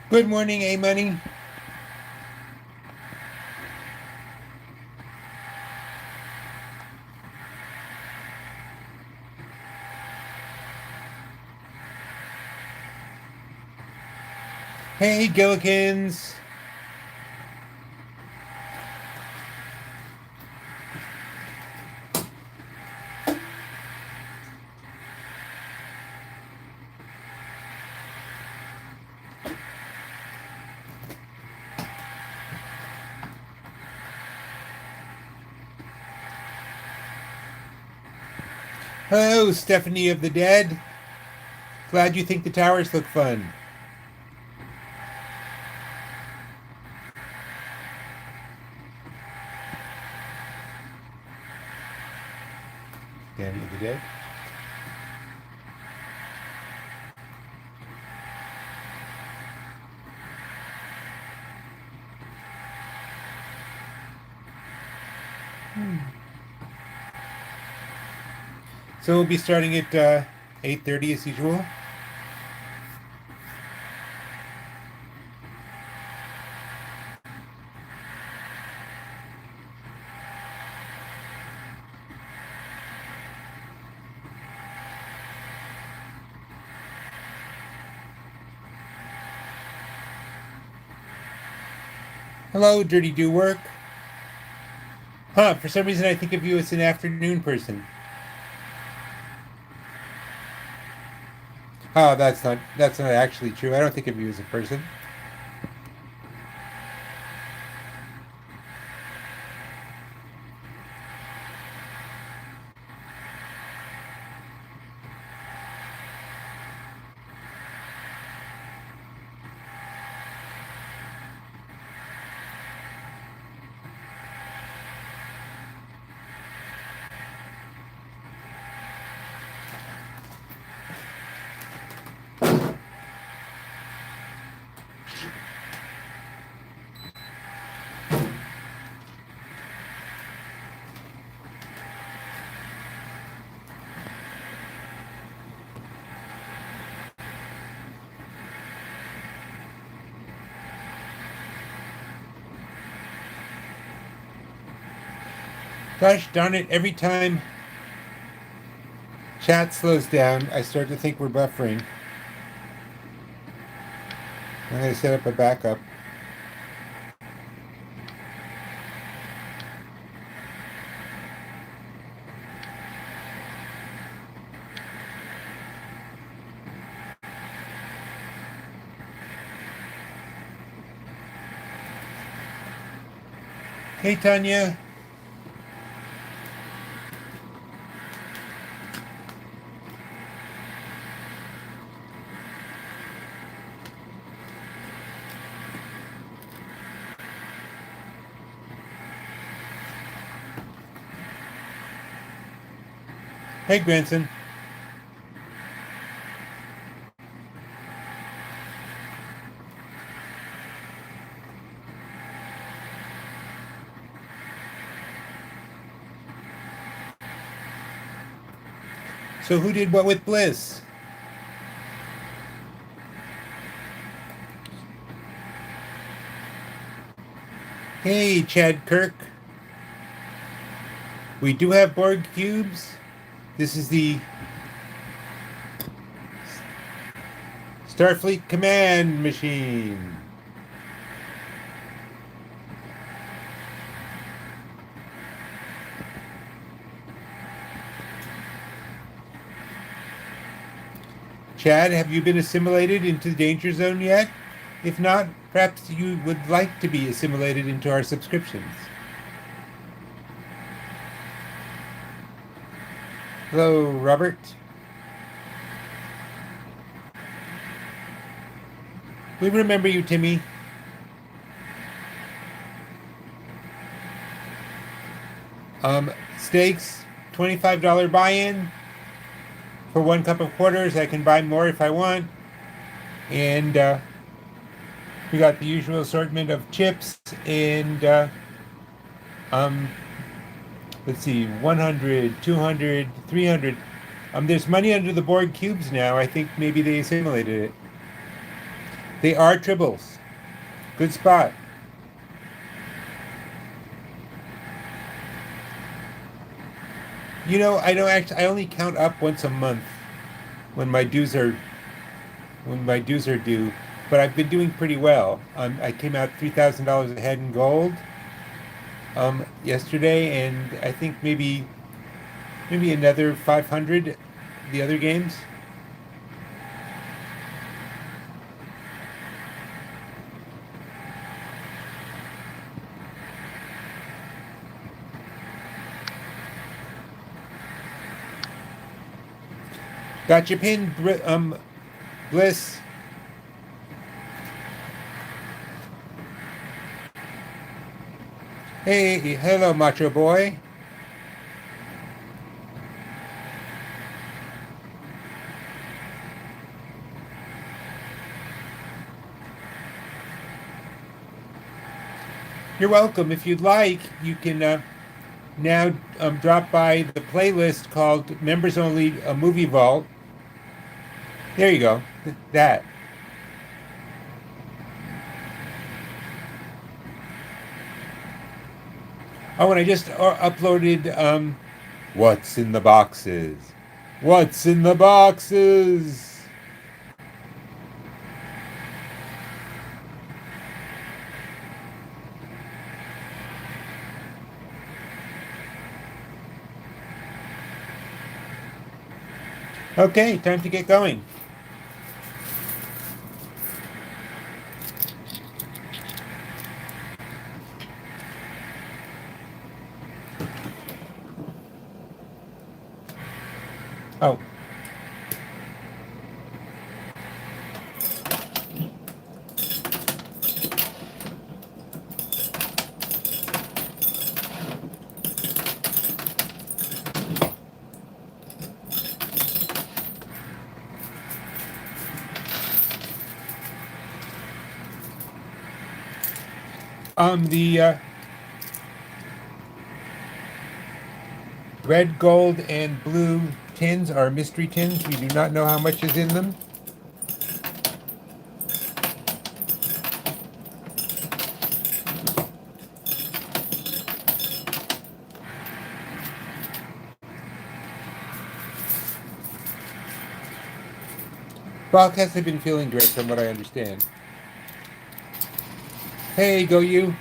Good morning, A-Money. Hey, Gillikins. Hello, Stephanie of the Dead. Glad you think the towers look fun. Danny of the Dead. So we'll be starting at 8:30 as usual. Hello, Dirty Do Work. For some reason I think of you as an afternoon person. Oh, that's not actually true. I don't think of you as a person. Gosh darn it, every time chat slows down, I start to think we're buffering. I'm going to set up a backup. Hey, Tanya. Hey, grandson. So who did what with Bliss? Hey, Chad Kirk. We do have Borg cubes. This is the Starfleet Command Machine. Chad, have you been assimilated into the danger zone yet? If not, perhaps you would like to be assimilated into our subscriptions. Hello, Robert. We remember you, Timmy. Steaks, $25 buy-in for 1 cup of quarters. I can buy more if I want. And we got the usual assortment of chips and Um, let's see, 100, 200, 300. There's money under the board cubes now. I think maybe they assimilated it. They are tribbles. Good spot. I don't actually. I only count up once a month when my dues are due. But I've been doing pretty well. I came out $3,000 ahead in gold yesterday, and I think maybe another 500 the other games. Got your pin, Bliss. Hey, hello, Macho Boy. You're welcome. If you'd like, you can now drop by the playlist called Members Only Movie Vault. There you go. That. Oh, and I just uploaded What's in the Boxes? What's in the Boxes? Okay, time to get going. Oh. The red, gold, and blue tins are mystery tins. We do not know how much is in them. Bach hasn't been feeling great from what I understand. Hey, go you.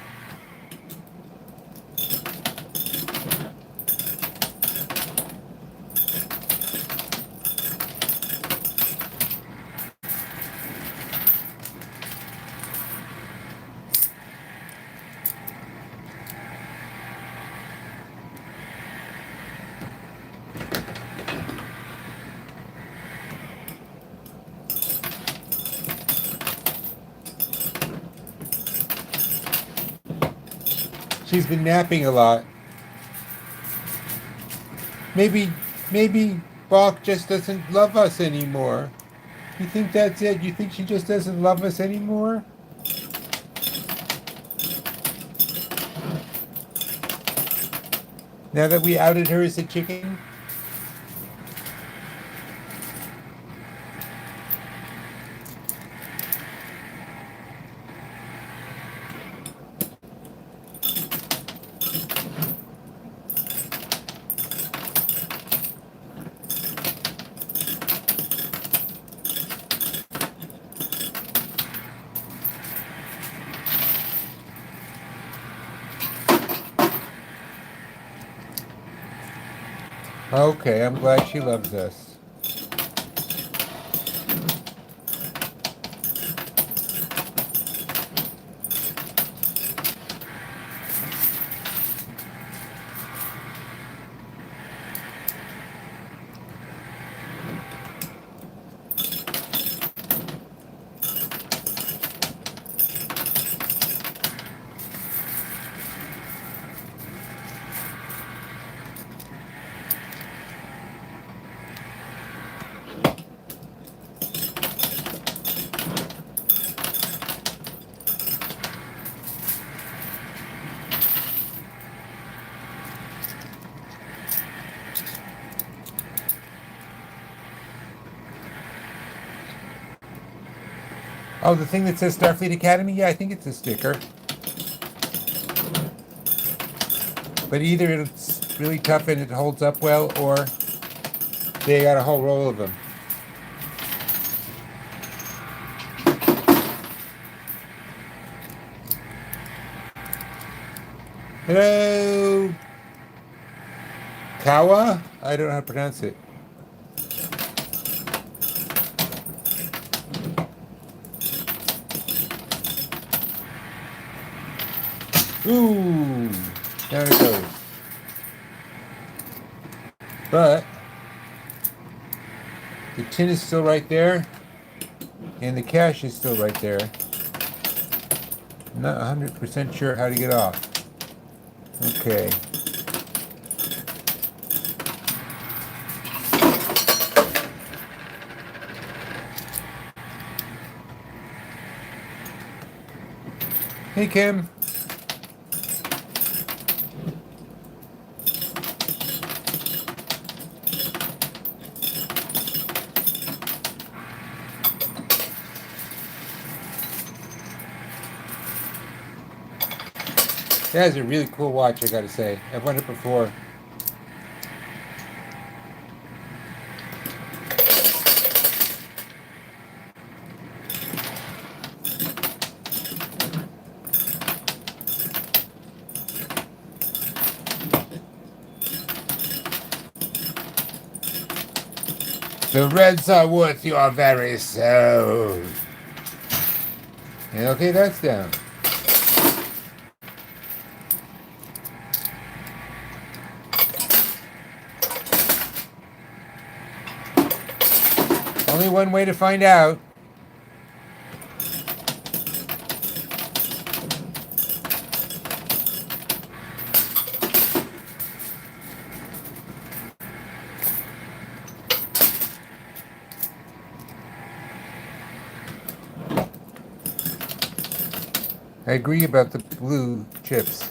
She's been napping a lot. Maybe Bach just doesn't love us anymore. You think that's it? You think she just doesn't love us anymore? Now that we outed her as a chicken? Okay, I'm glad she loves us. Oh, the thing that says Starfleet Academy? Yeah, I think it's a sticker. But either it's really tough and it holds up well, or they got a whole roll of them. Hello, Kawa? I don't know how to pronounce it. Ooh, down it goes. But the tin is still right there, and the cash is still right there. I'm not 100% sure how to get off. Okay. Hey, Kim. That is a really cool watch, I gotta say. I've worn it before. The reds are worth your very soul. And okay, that's down. Only one way to find out. I agree about the blue chips.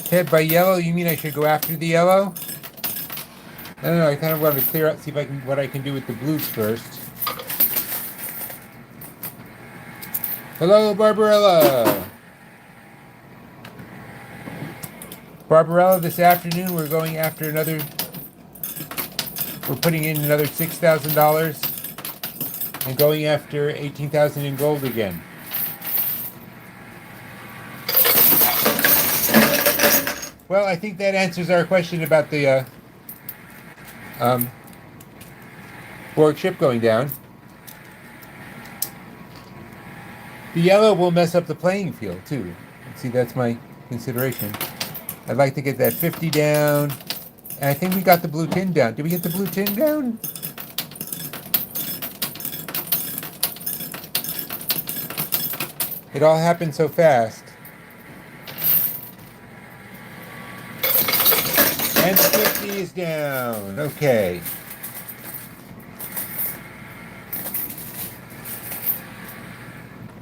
Ted, by yellow, you mean I should go after the yellow? I don't know, I kind of want to clear out, see if I can, what I can do with the blues first. Hello, Barbarella! Barbarella, this afternoon we're going after another, we're putting in another $6,000 and going after 18,000 in gold again. Well, I think that answers our question about the Borg ship going down. The yellow will mess up the playing field too. See, that's my consideration. I'd like to get that 50 down. And I think we got the blue tin down. Did we get the blue tin down? It all happened so fast. And 50 is down. Okay.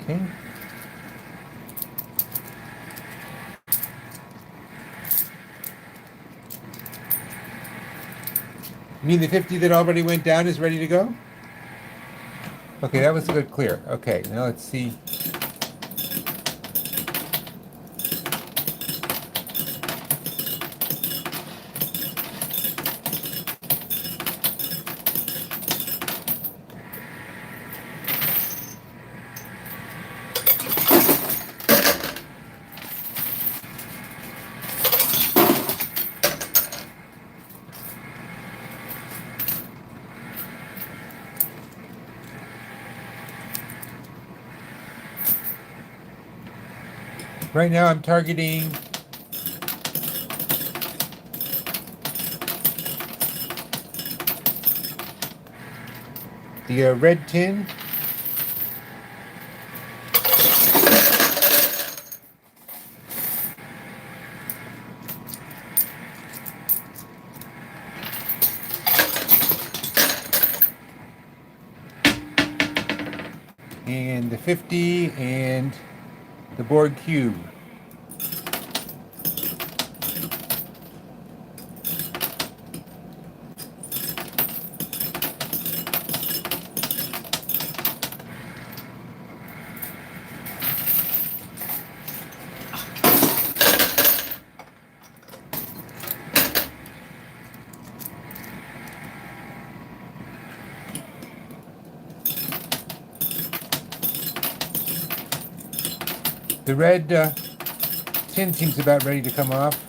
Okay. You mean the 50 that already went down is ready to go? Okay, that was a good clear. Okay, now let's see. Right now I'm targeting the red tin. And the 50 and the board cube. The red tin seems about ready to come off.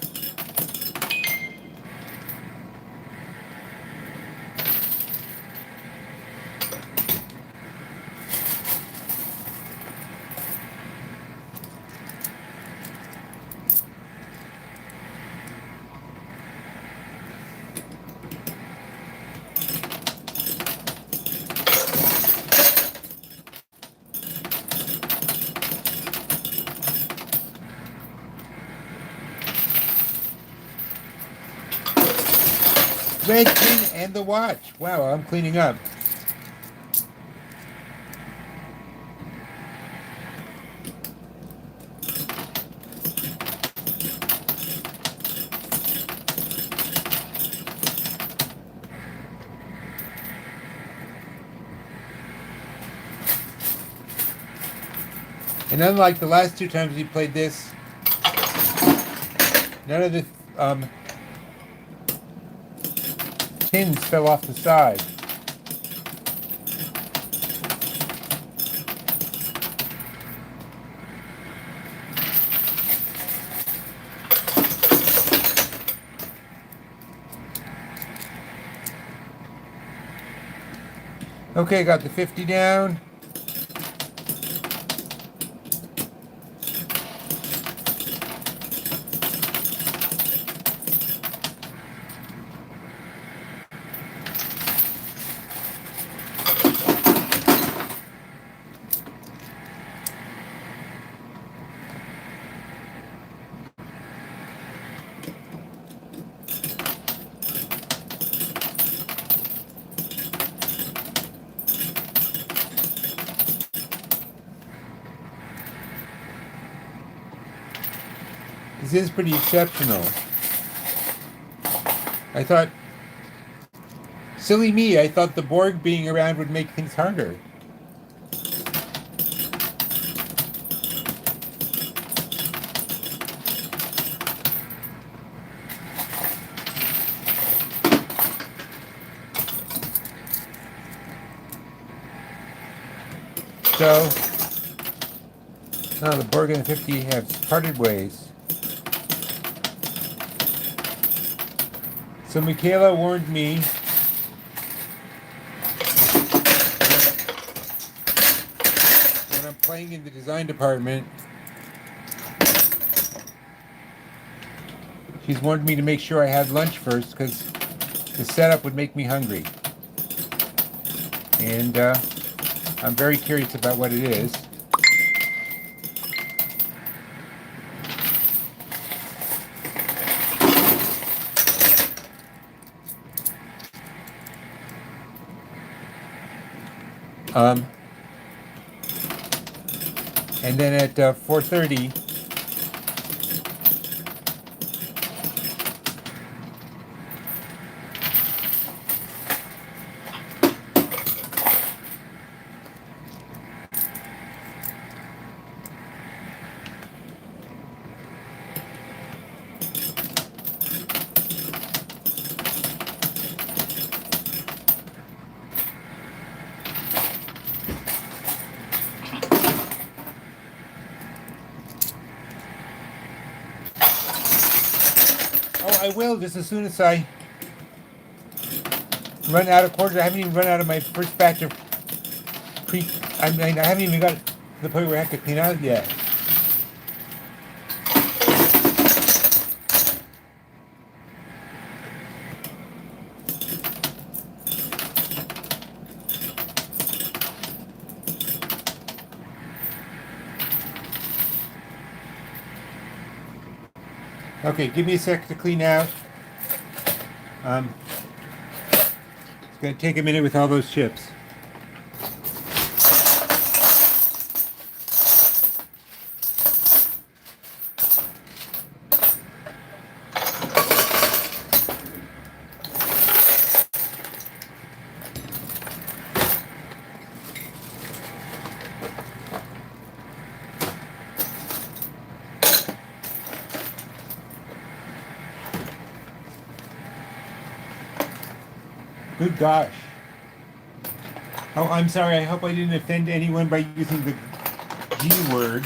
Red tin and the watch. Wow, I'm cleaning up. And unlike the last two times we played this, none of the tins fell off the side. Okay, got the 50 down. This is pretty exceptional. I thought, silly me, I thought the Borg being around would make things harder. So, now the Borg and the 50 have parted ways. So Michaela warned me when I'm playing in the design department, she's warned me to make sure I had lunch first because the setup would make me hungry. And I'm very curious about what it is. And then at 4:30, I will just as soon as I run out of quarters. I haven't even run out of my first batch of I haven't even got to the point where I have to clean out yet. Okay, give me a sec to clean out. Um, it's gonna take a minute with all those chips. Good gosh. Oh, I'm sorry. I hope I didn't offend anyone by using the G word.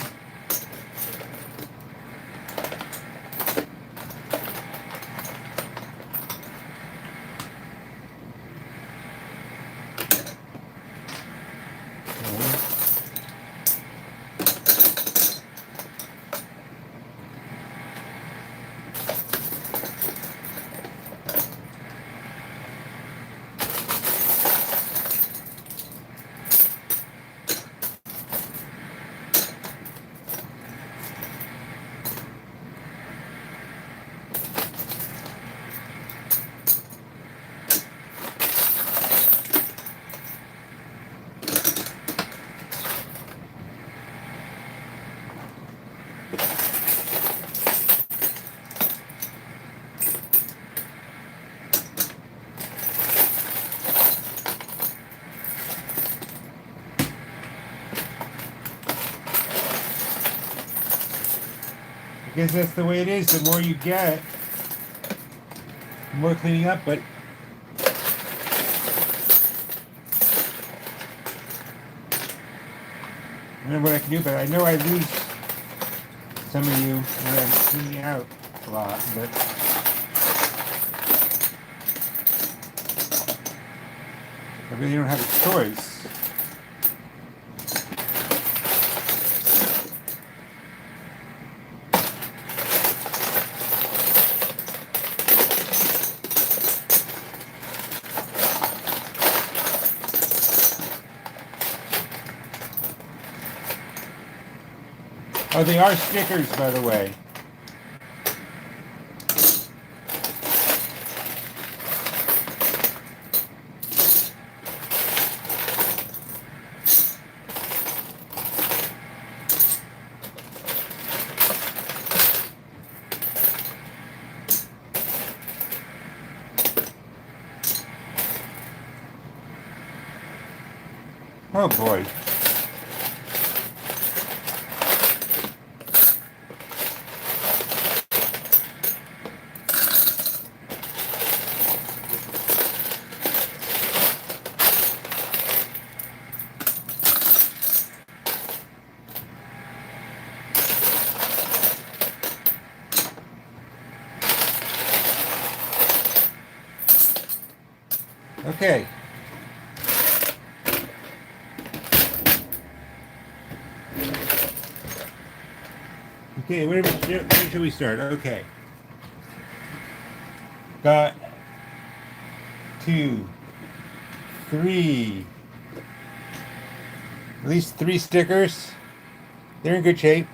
I guess that's the way it is. The more you get, the more cleaning up. But I don't know what I can do. But I know I lose some of you when I'm cleaning out a lot. But I really don't have a choice. Oh, they are stickers, by the way. Oh boy. Okay. Okay, where should we start? Okay. Got 2, 3, at least 3 stickers. They're in good shape.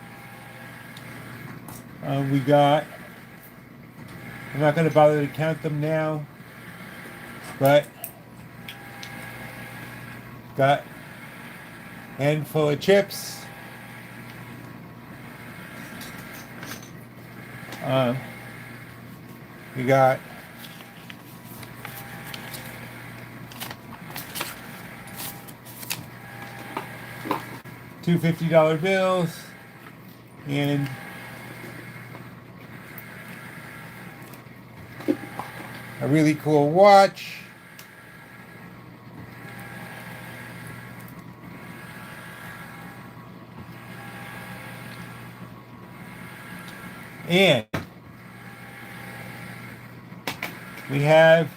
We got, I'm not going to bother to count them now, but got a handful of chips. We got two $50 bills and a really cool watch. And we have,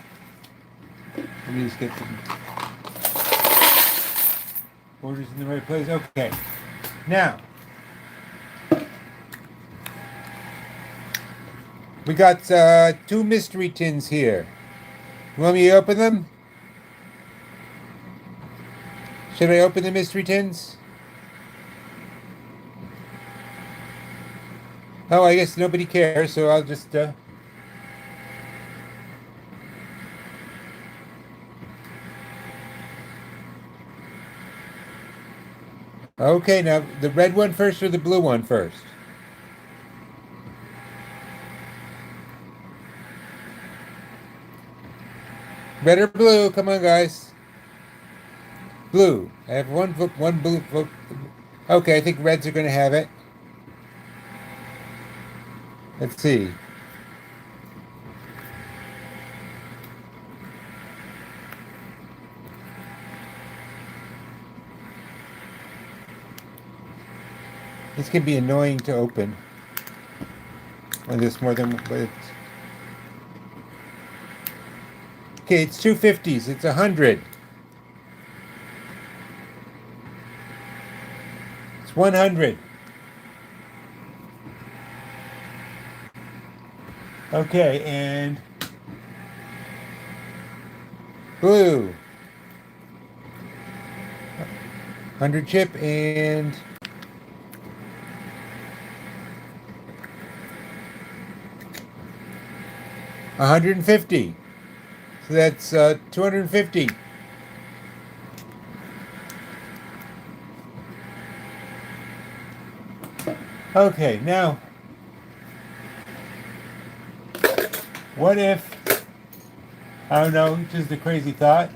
let me just get some orders in the right place. Okay. Now, we got 2 mystery tins here. You want me to open them? Should I open the mystery tins? Oh, I guess nobody cares, so I'll just. Okay, now the red one first or the blue one first? Red or blue? Come on, guys. Blue. I have one vote, one blue vote. Okay, I think reds are going to have it. Let's see. This can be annoying to open when there's more than. Okay, it's 250s. It's 100. It's 100. Okay, and blue. 100 chip and 150. So that's 250. Okay, now, what if, I don't know, just a crazy thought.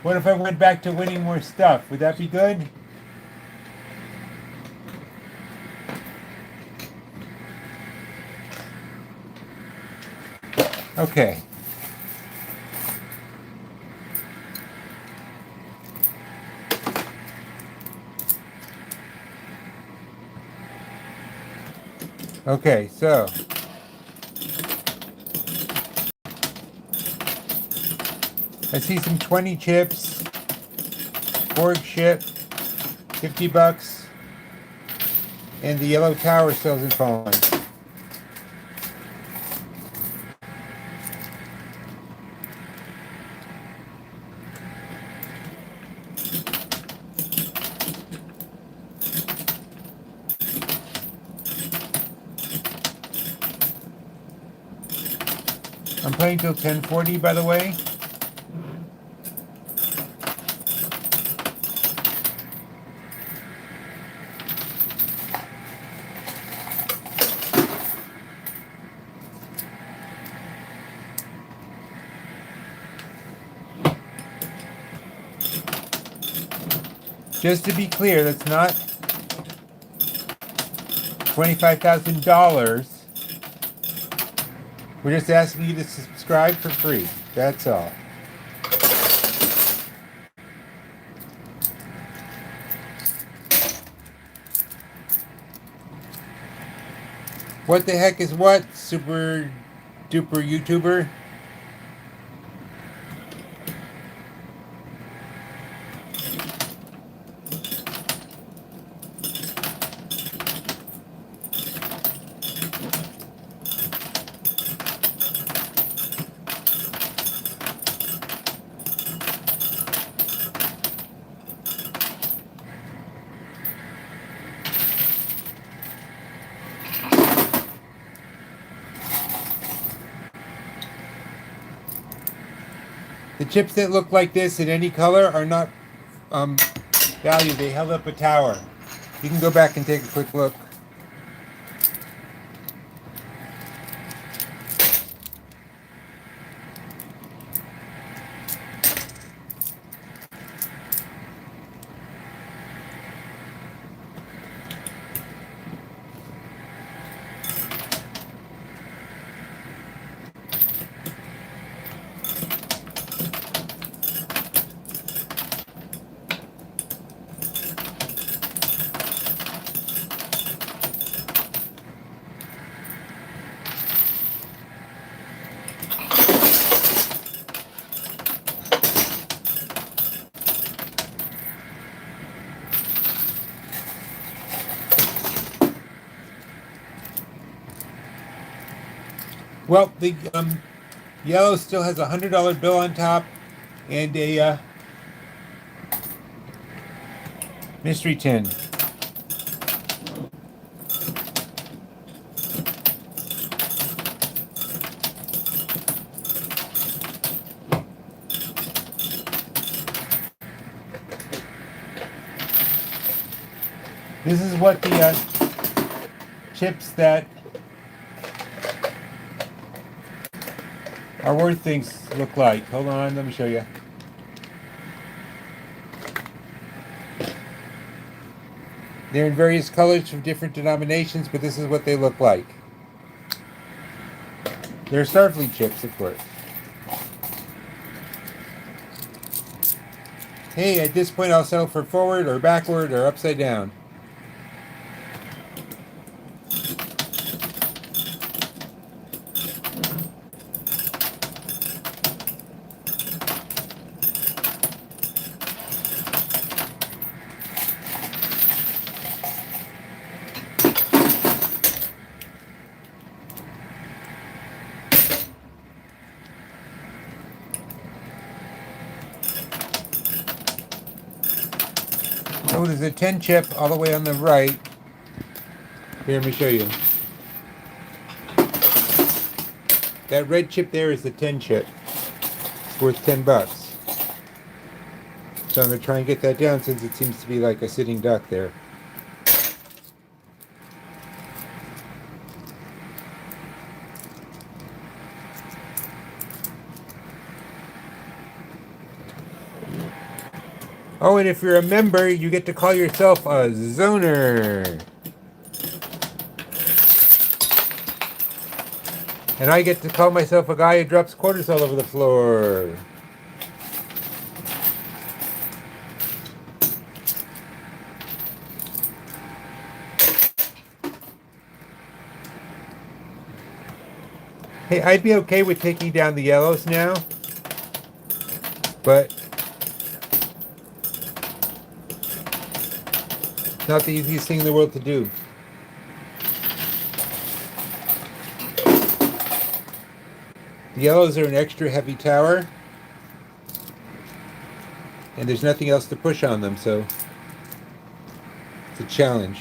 What if I went back to winning more stuff? Would that be good? Okay. Okay, so I see some 20 chips, Borg ship, $50, and the yellow tower still hasn't fallen. I'm playing till 10:40, by the way. Just to be clear, that's not $25,000. We're just asking you to subscribe for free. That's all. What the heck is what? Super duper YouTuber? The chips that look like this in any color are not valued. They held up a tower. You can go back and take a quick look. Well, the yellow still has a $100 bill on top and a mystery tin. This is what the chips that are worth things look like. Hold on, let me show you. They're in various colors from different denominations, but this is what they look like. They're Starfleet chips, of course. Hey, at this point I'll settle for forward or backward or upside down. Oh, there's a 10 chip all the way on the right. Here, let me show you. That red chip there is the 10 chip. It's worth $10. So I'm going to try and get that down since it seems to be like a sitting duck there. Oh, and if you're a member, you get to call yourself a zoner. And I get to call myself a guy who drops quarters all over the floor. Hey, I'd be okay with taking down the yellows now, but it's not the easiest thing in the world to do. The yellows are an extra heavy tower, and there's nothing else to push on them, so it's a challenge.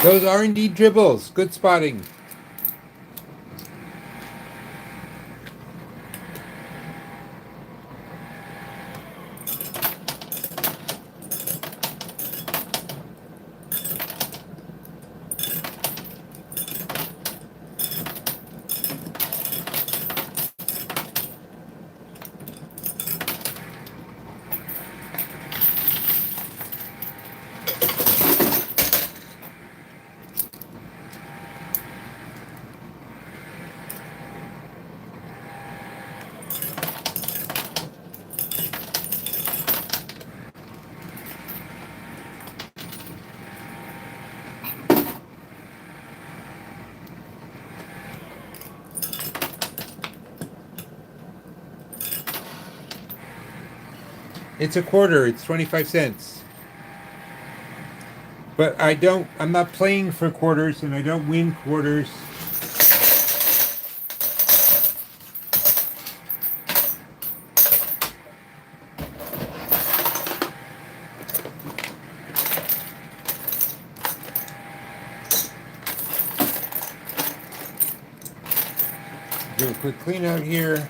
Those are indeed dribbles. Good spotting. It's a quarter. It's 25 cents. But I'm not playing for quarters, and I don't win quarters. Do a quick clean out here.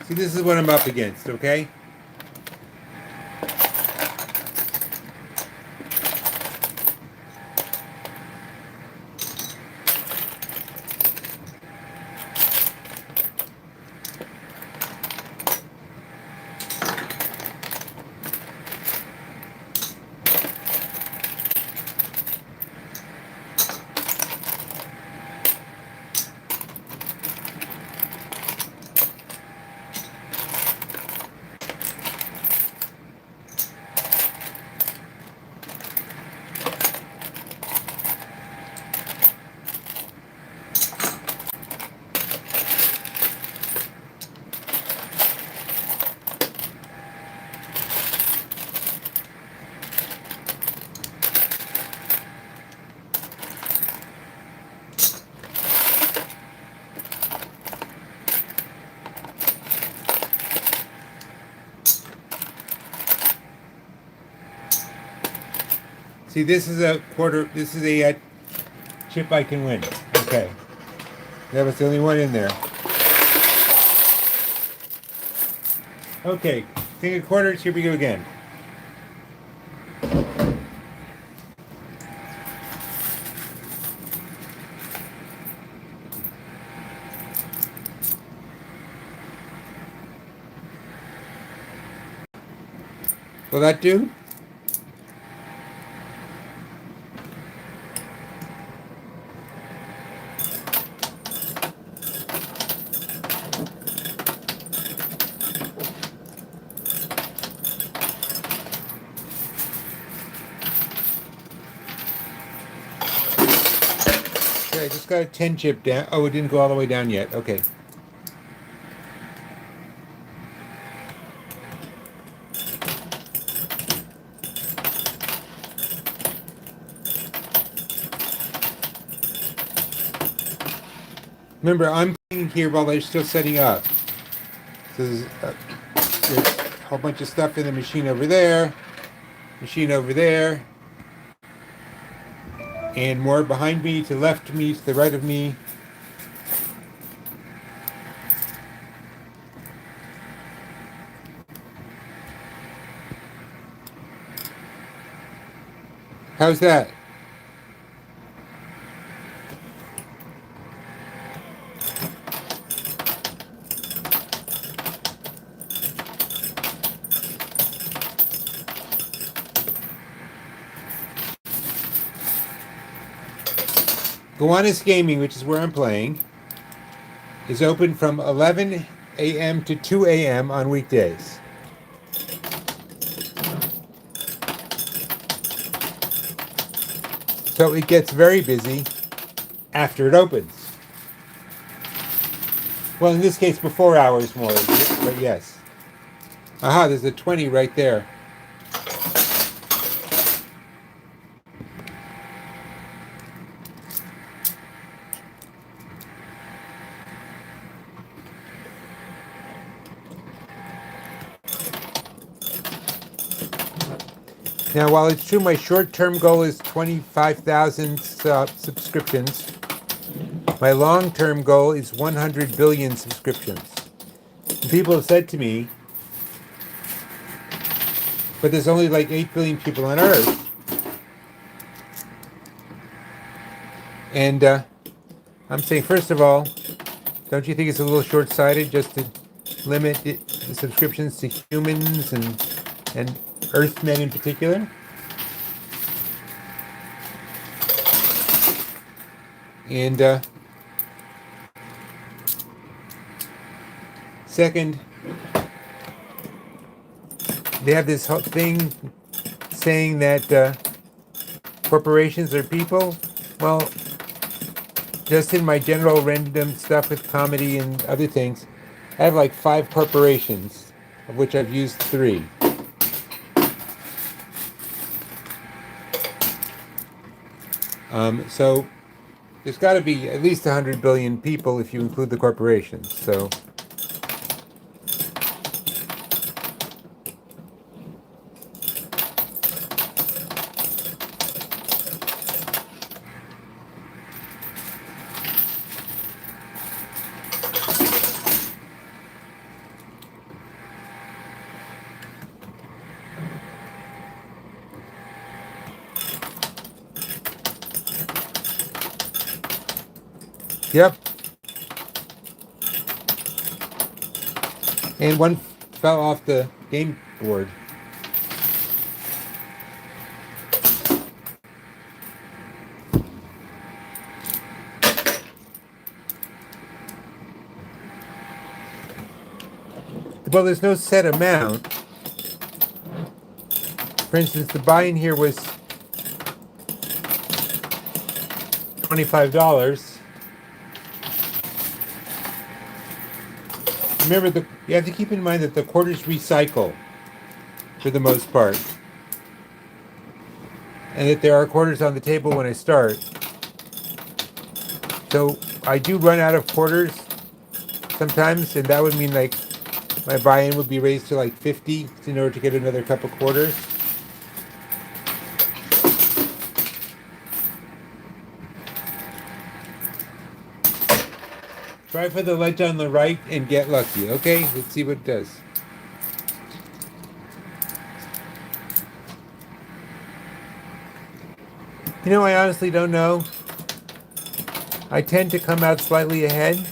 See, this is what I'm up against, okay? See, this is a quarter. This is a chip I can win. Okay. That was the only one in there. Okay. King of quarters. Here we go again. Will that do? Okay, I just got a 10 chip down. Oh, it didn't go all the way down yet. Okay. Remember, I'm playing here while they're still setting up. So there's a whole bunch of stuff in the machine over there, and more behind me, to the left of me, to the right of me. How's that? Gowanus Gaming, which is where I'm playing, is open from 11 a.m. to 2 a.m. on weekdays. So it gets very busy after it opens. Well, in this case, before hours more, but yes. Aha, there's a 20 right there. Now, while it's true my short-term goal is 25,000 subscriptions, my long-term goal is 100 billion subscriptions. And people have said to me, but there's only like 8 billion people on Earth. And I'm saying, first of all, don't you think it's a little short-sighted just to limit the subscriptions to humans and Earthmen in particular? And second, they have this whole thing saying that corporations are people. Well, just in my general random stuff with comedy and other things, I have like 5 corporations, of which I've used 3. So there's got to be at least 100 billion people if you include the corporations. So yep. And one fell off the game board. Well, there's no set amount. For instance, the buy-in here was $25. Remember, you have to keep in mind that the quarters recycle for the most part, and that there are quarters on the table when I start. So I do run out of quarters sometimes, and that would mean like my buy-in would be raised to like 50 in order to get another couple quarters. Try for the ledge on the right and get lucky. Okay, let's see what it does. You know, I honestly don't know. I tend to come out slightly ahead.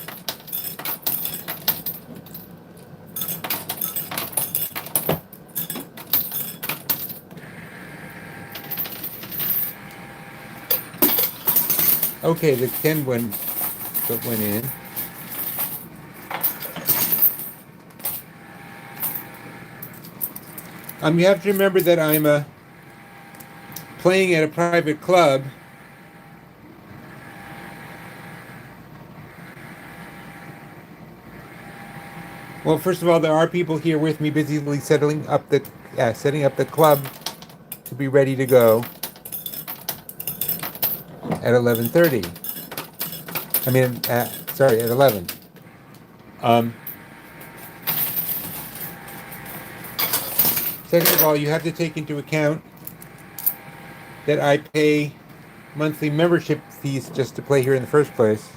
Okay, the 10 went in. You have to remember that I'm playing at a private club. Well, first of all, there are people here with me busily setting up the club to be ready to go at 11:30. I mean, sorry, at 11. Second of all, you have to take into account that I pay monthly membership fees just to play here in the first place.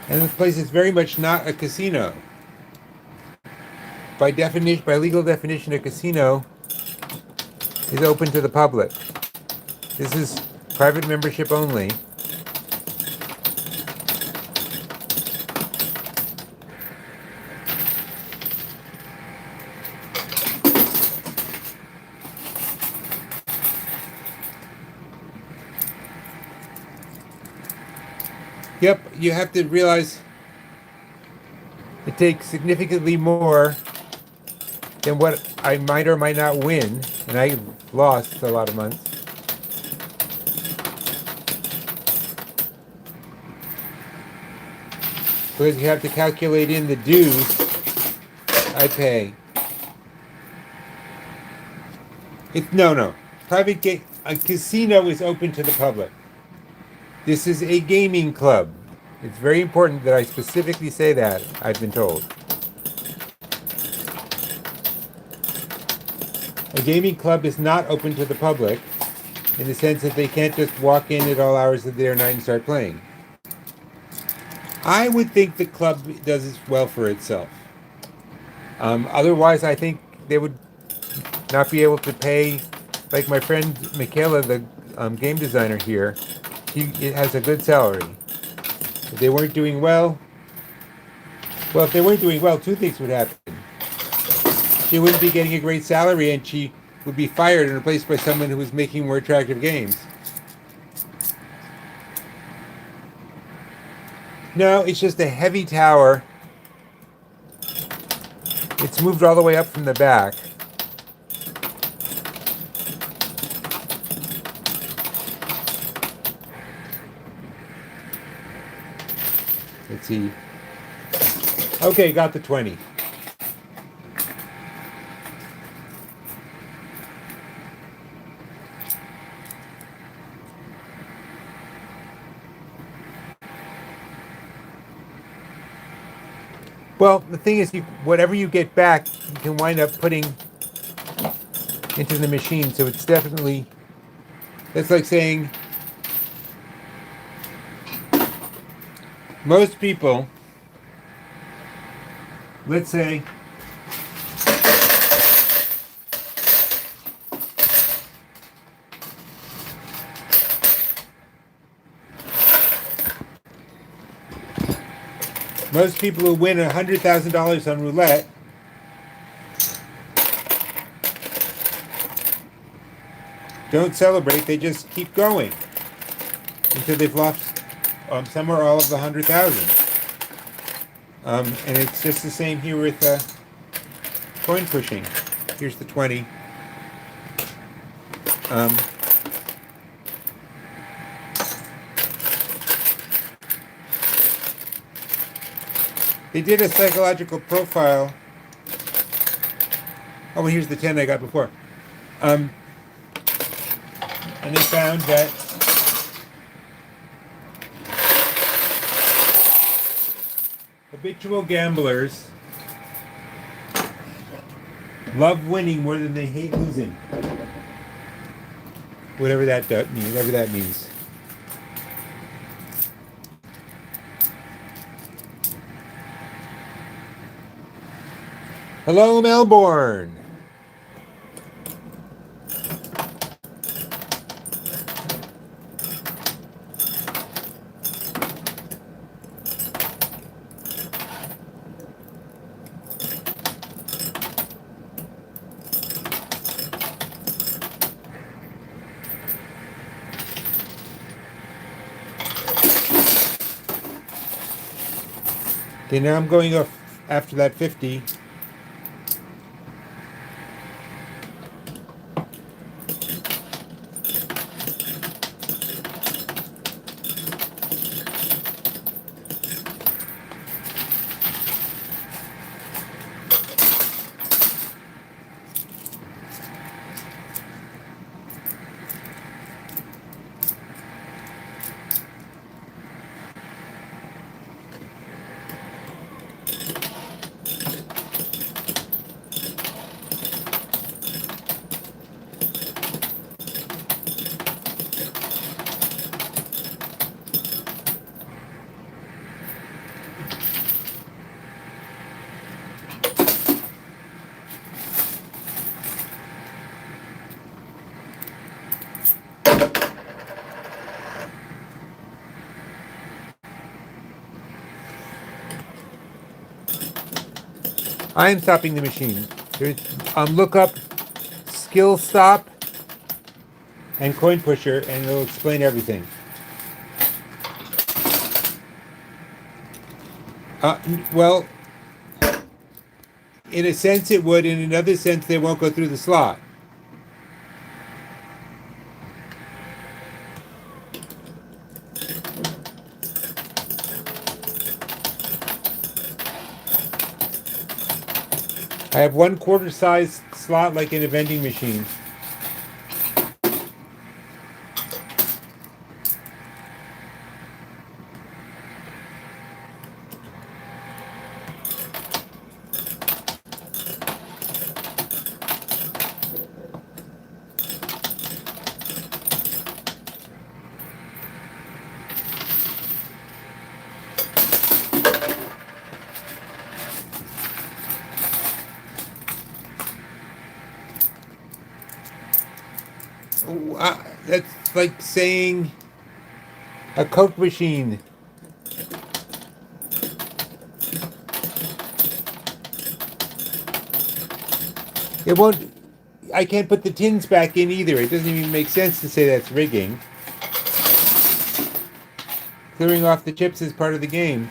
And this place is very much not a casino. By definition, by legal definition, a casino is open to the public. This is private membership only. Yep, you have to realize it takes significantly more than what I might or might not win, and I lost a lot of months. Because you have to calculate in the dues I pay. No. A casino is open to the public. This is a gaming club. It's very important that I specifically say that, I've been told. A gaming club is not open to the public in the sense that they can't just walk in at all hours of the day or night and start playing. I would think the club does well for itself. Otherwise, I think they would not be able to pay, like my friend Michaela, the game designer here. He has a good salary. If they weren't doing well, two things would happen. She wouldn't be getting a great salary, and she would be fired and replaced by someone who was making more attractive games. No, it's just a heavy tower. It's moved all the way up from the back. Let's see. Okay, got the 20. Well, the thing is, whatever you get back, you can wind up putting into the machine. So it's definitely, that's like saying most people, let's say, most people who win $100,000 on roulette don't celebrate, they just keep going until they've lost some or all of the 100,000. And it's just the same here with coin pushing. Here's the 20. They did a psychological profile. Oh, well, here's the 10 I got before. And they found that habitual gamblers Love winning more than they hate losing. Whatever that means. Whatever that means. Hello, Melbourne. Okay, now I'm going off after that 50. I am stopping the machine. Look up skill stop and coin pusher, and it'll explain everything. Well, in a sense it would. In another sense, they won't go through the slot. I have 1/4 size slot like in a vending machine. That's like saying a Coke machine. It won't. I can't put the tins back in either. It doesn't even make sense to say that's rigging. Clearing off the chips is part of the game.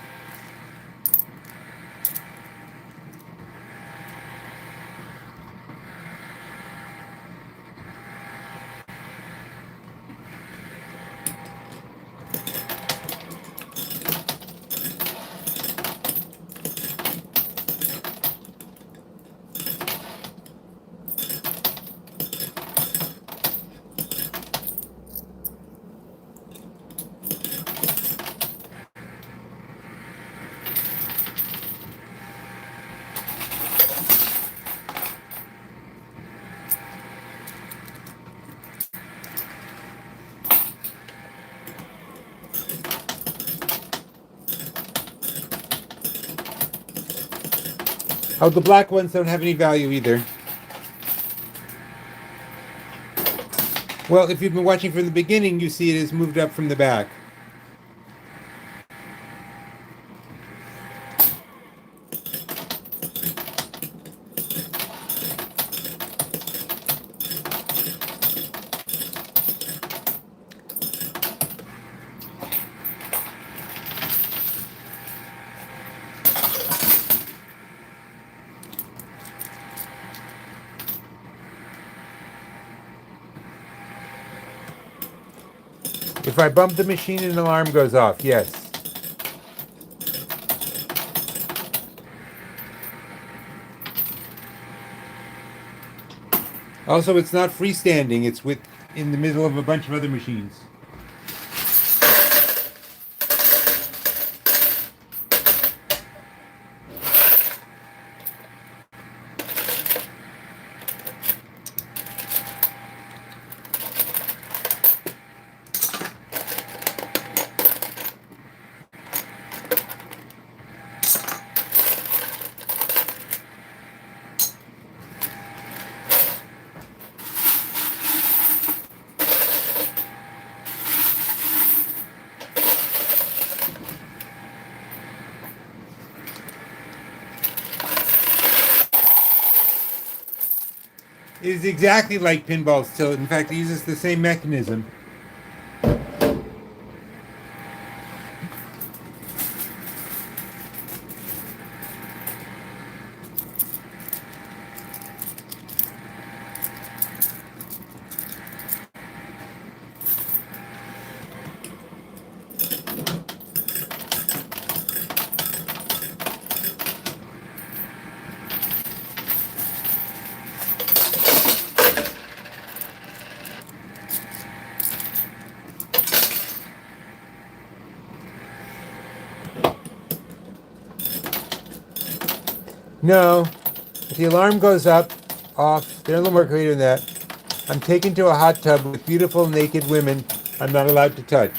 Oh, the black ones don't have any value either. Well, if you've been watching from the beginning, you see it has moved up from the back. If I bump the machine, an alarm goes off. Yes. Also, it's not freestanding. It's in the middle of a bunch of other machines. It is exactly like pinball still. In fact, it uses the same mechanism. No, if the alarm goes off, they're a little more creative than that. I'm taken to a hot tub with beautiful naked women I'm not allowed to touch.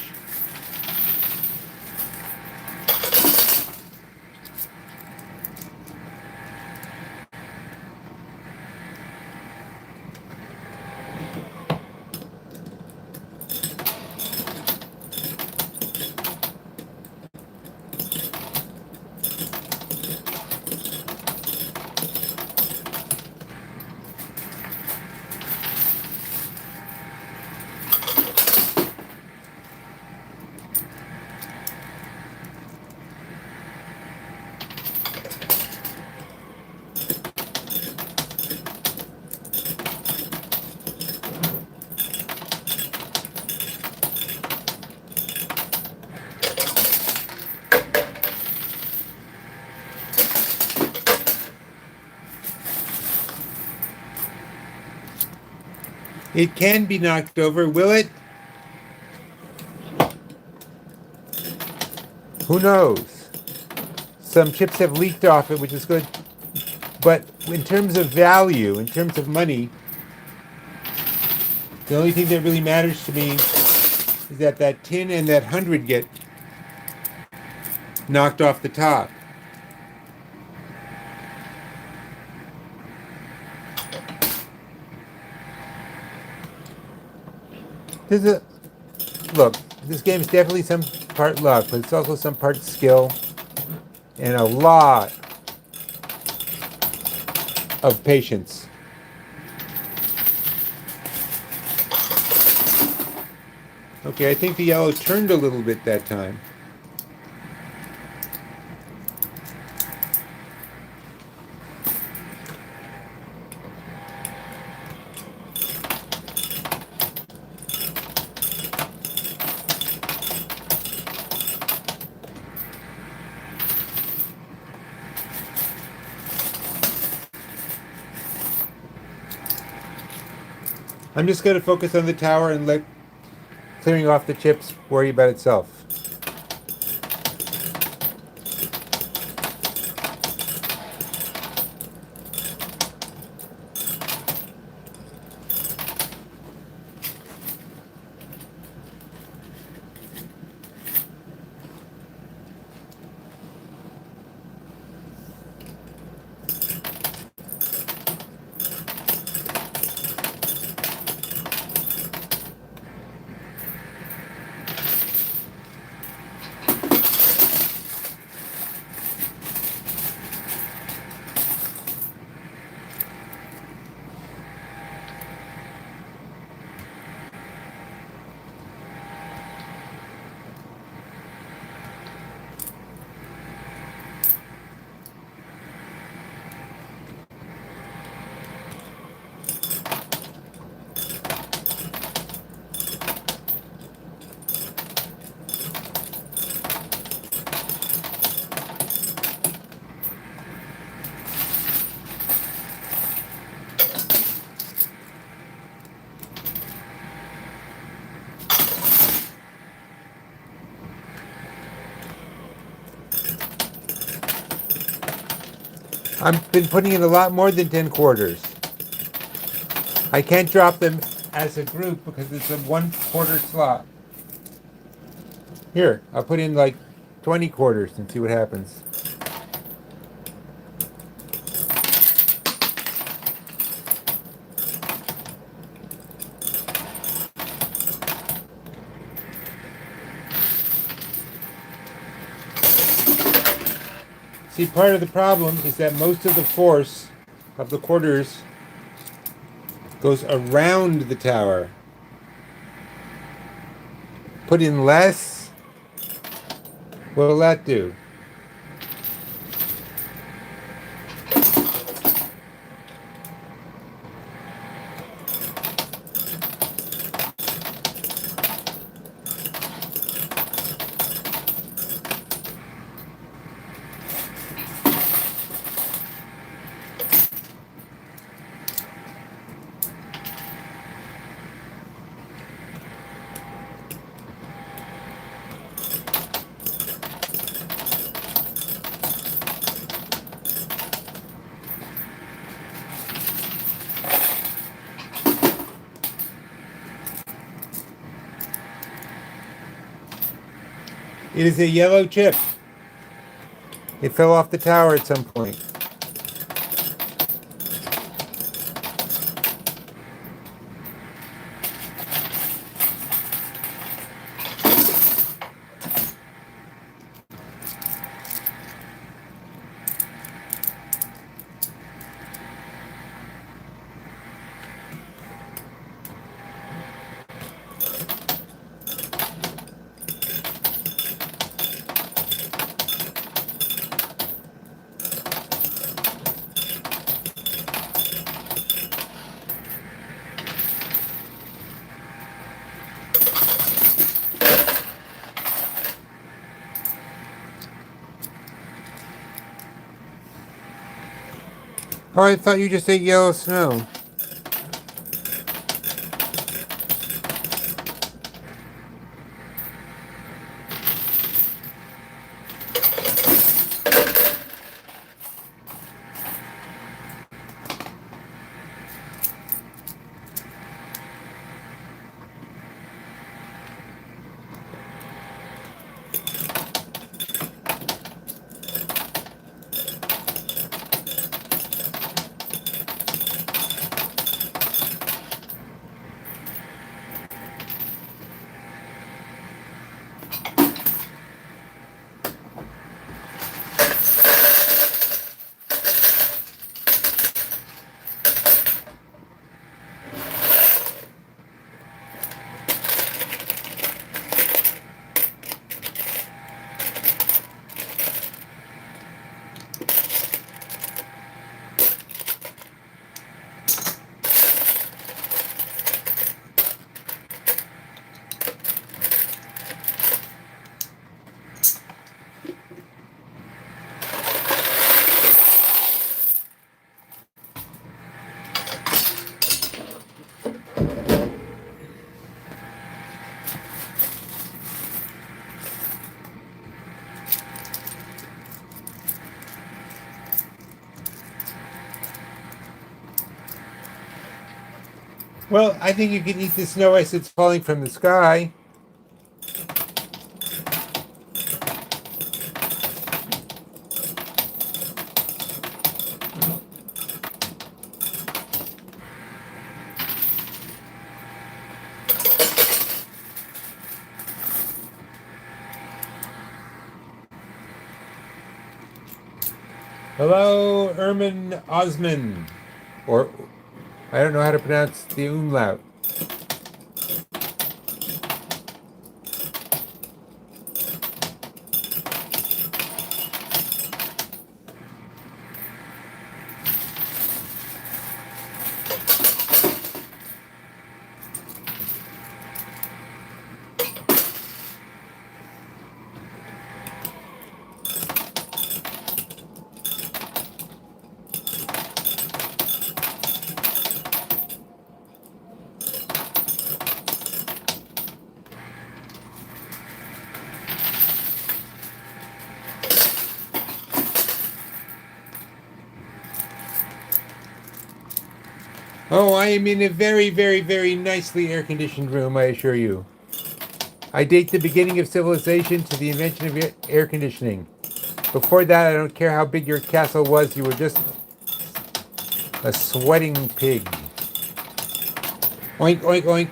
It can be knocked over, will it? Who knows? Some chips have leaked off it, which is good. But in terms of value, in terms of money, the only thing that really matters to me is that that 10 and that 100 get knocked off the top. There's a look. This game is definitely some part luck, but it's also some part skill and a lot of patience. Okay, I think the yellow turned a little bit that time. I'm just going to focus on the tower and let clearing off the chips worry about itself. I've been putting in a lot more than 10 quarters. I can't drop them as a group because it's a 1/4 slot. Here, I'll put in like 20 quarters and see what happens. See, part of the problem is that most of the force of the quarters Goes around the tower. Put in less. What'll that do? It is a yellow chip. It fell off the tower at some point. Oh, I thought you just ate yellow snow. Well, I think you can eat the snow as it's falling from the sky. Hello, Ermin Osman. Or, I don't know how to pronounce the umlaut. Oh, I am in a very, very, very nicely air-conditioned room, I assure you. I date the beginning of civilization to the invention of air conditioning. Before that, I don't care how big your castle was, you were just a sweating pig. Oink, oink, oink.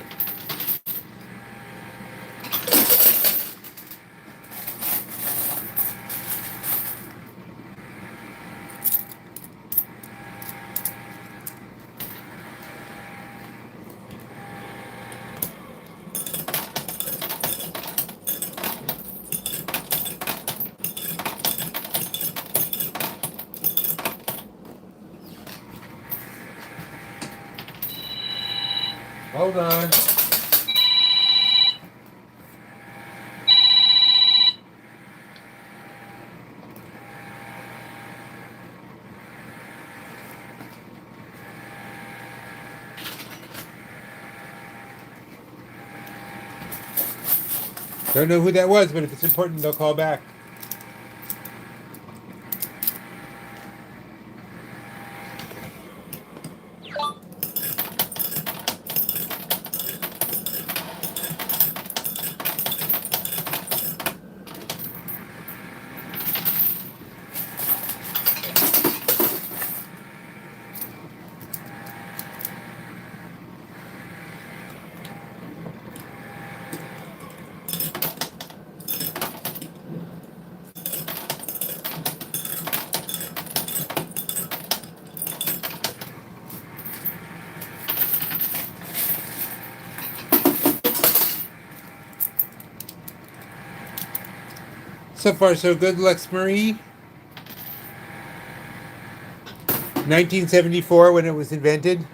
Hold on. Don't know who that was, but if it's important, they'll call back. So far, so good, Lex Marie. 1974 when it was invented.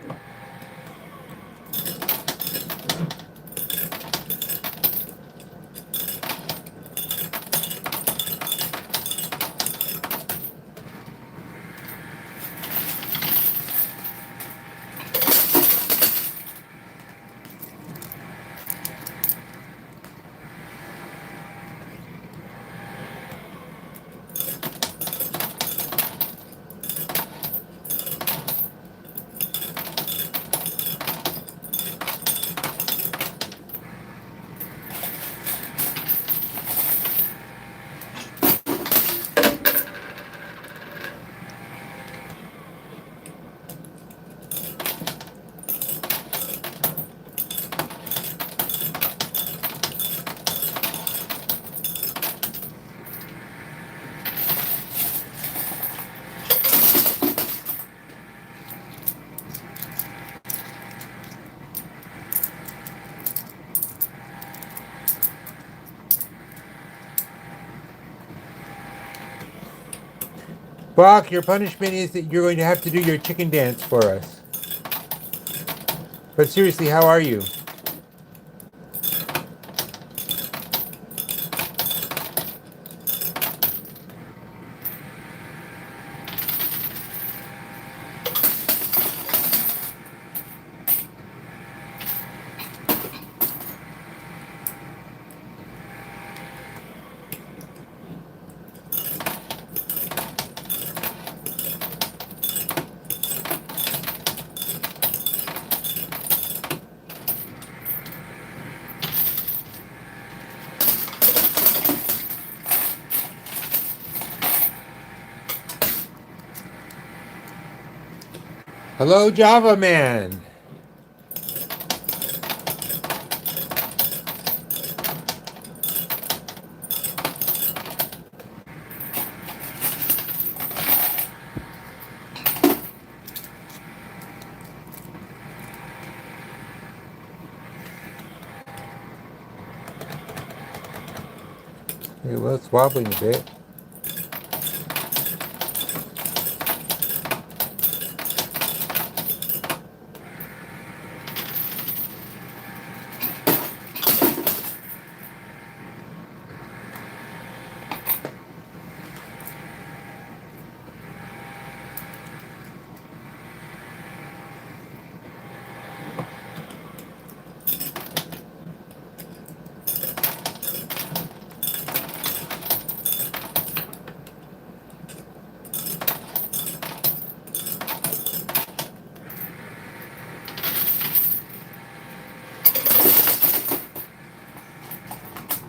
Bach, your punishment is that you're going to have to do your chicken dance for us. But seriously, how are you? Hello, Java Man. Yeah, well, it's wobbling a bit.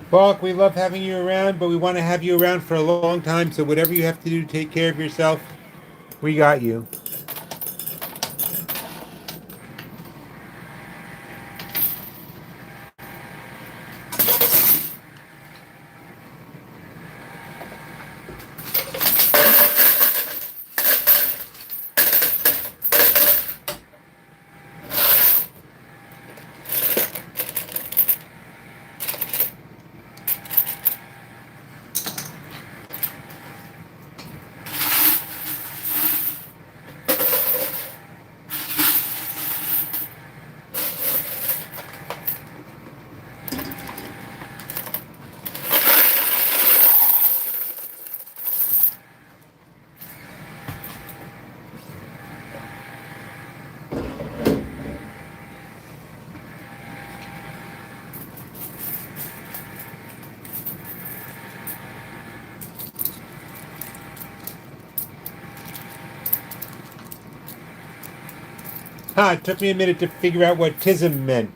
Balk, we love having you around, but we want to have you around for a long time, so whatever you have to do to take care of yourself, we got you. Ha! It took me a minute to figure out what tism meant.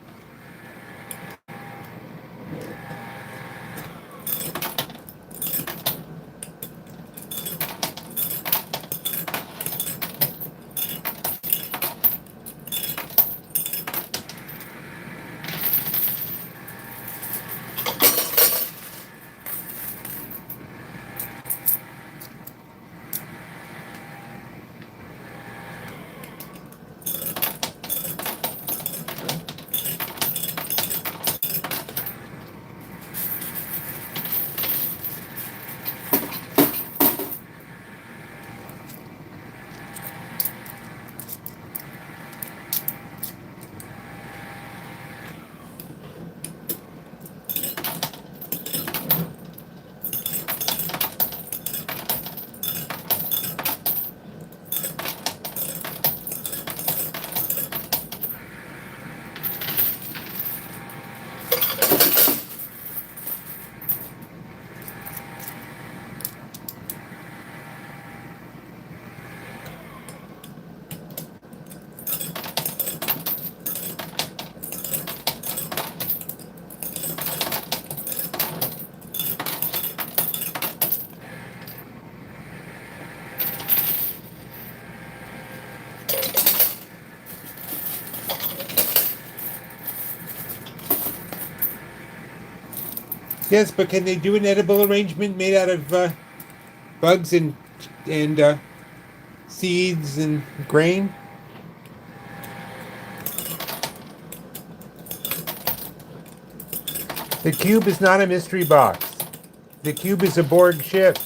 Yes, but can they do an edible arrangement made out of bugs and seeds and grain? The cube is not a mystery box. The cube is a Borg ship.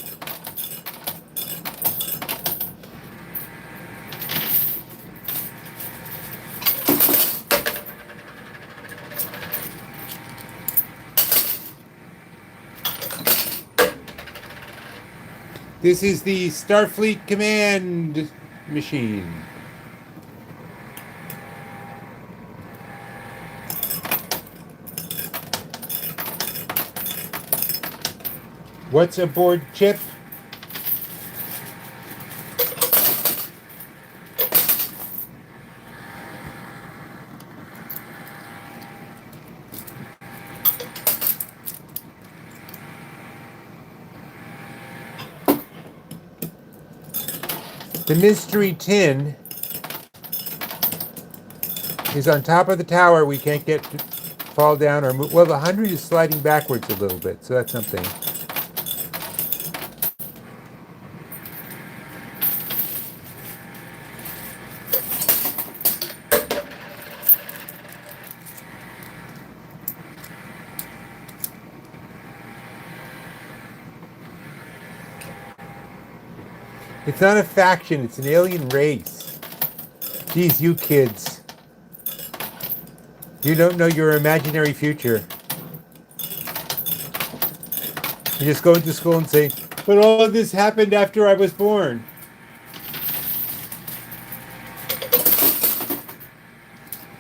This is the Starfleet command machine. What's a Borg chip? The mystery tin is on top of the tower. We can't get to fall down or move. Well, the 100 is sliding backwards a little bit, so that's something. It's not a faction, it's an alien race. Geez, you kids. You don't know your imaginary future. You just go into school and say, but all of this happened after I was born.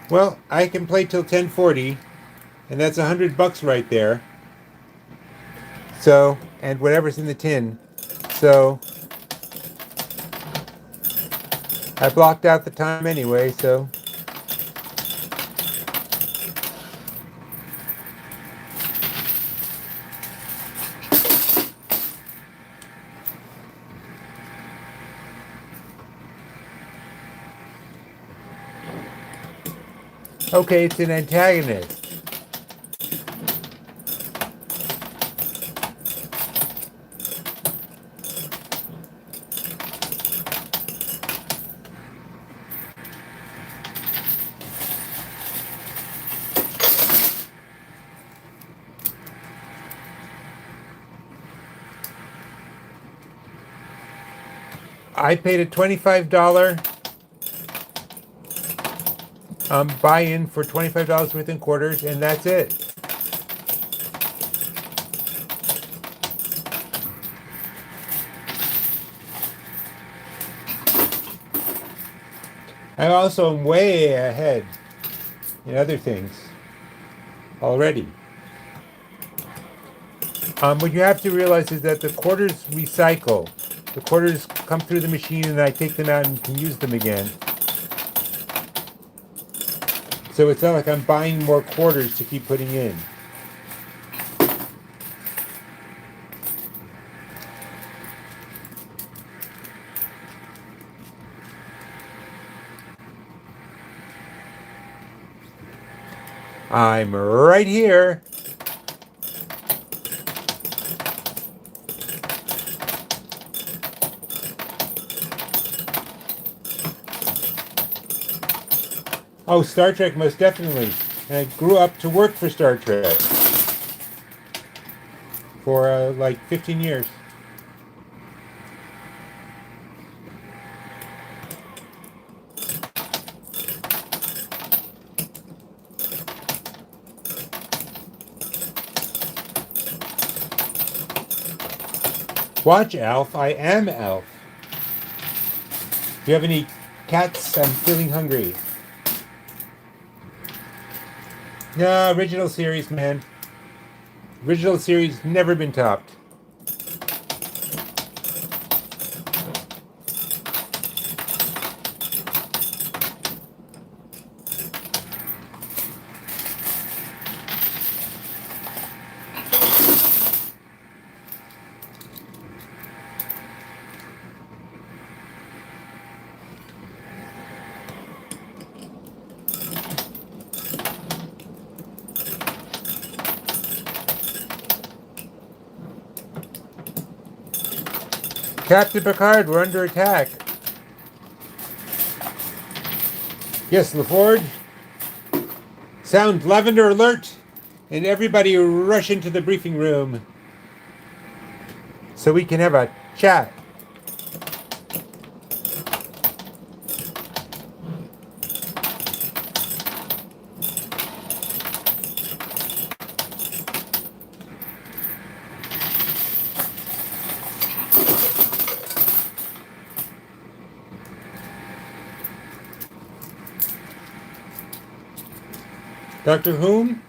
Well, I can play till 10:40, and that's $100 right there. So, and whatever's in the tin. So, I blocked out the time anyway, so. Okay, it's an antagonist. I paid a $25 buy-in for $25 worth in quarters, and that's it. I also am way ahead in other things already. What you have to realize is that the quarters recycle. The quarters come through the machine and I take them out and can use them again. So it's not like I'm buying more quarters to keep putting in. I'm right here. Oh, Star Trek, most definitely. And I grew up to work for Star Trek for like 15 years. Watch, Alf. I am Alf. Do you have any cats? I'm feeling hungry. No, original series, man. Original series never been topped. Captain Picard, we're under attack. Yes, LaFord. Sound lavender alert, and everybody rush into the briefing room so we can have a chat. Dr. Whom?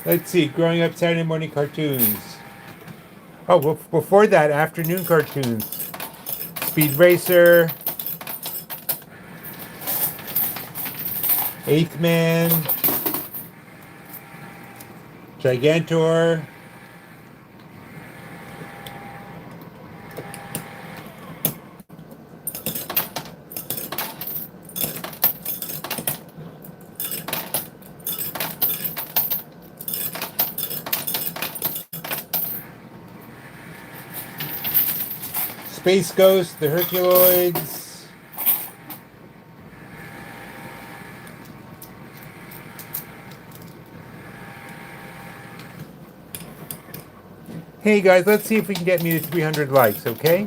Let's see, growing up Saturday morning cartoons. Oh, well, before that, afternoon cartoons. Speed Racer, Eighth Man, Gigantor, Space Ghost, the Herculoids. Hey guys, let's see if we can get me to 300 likes, okay?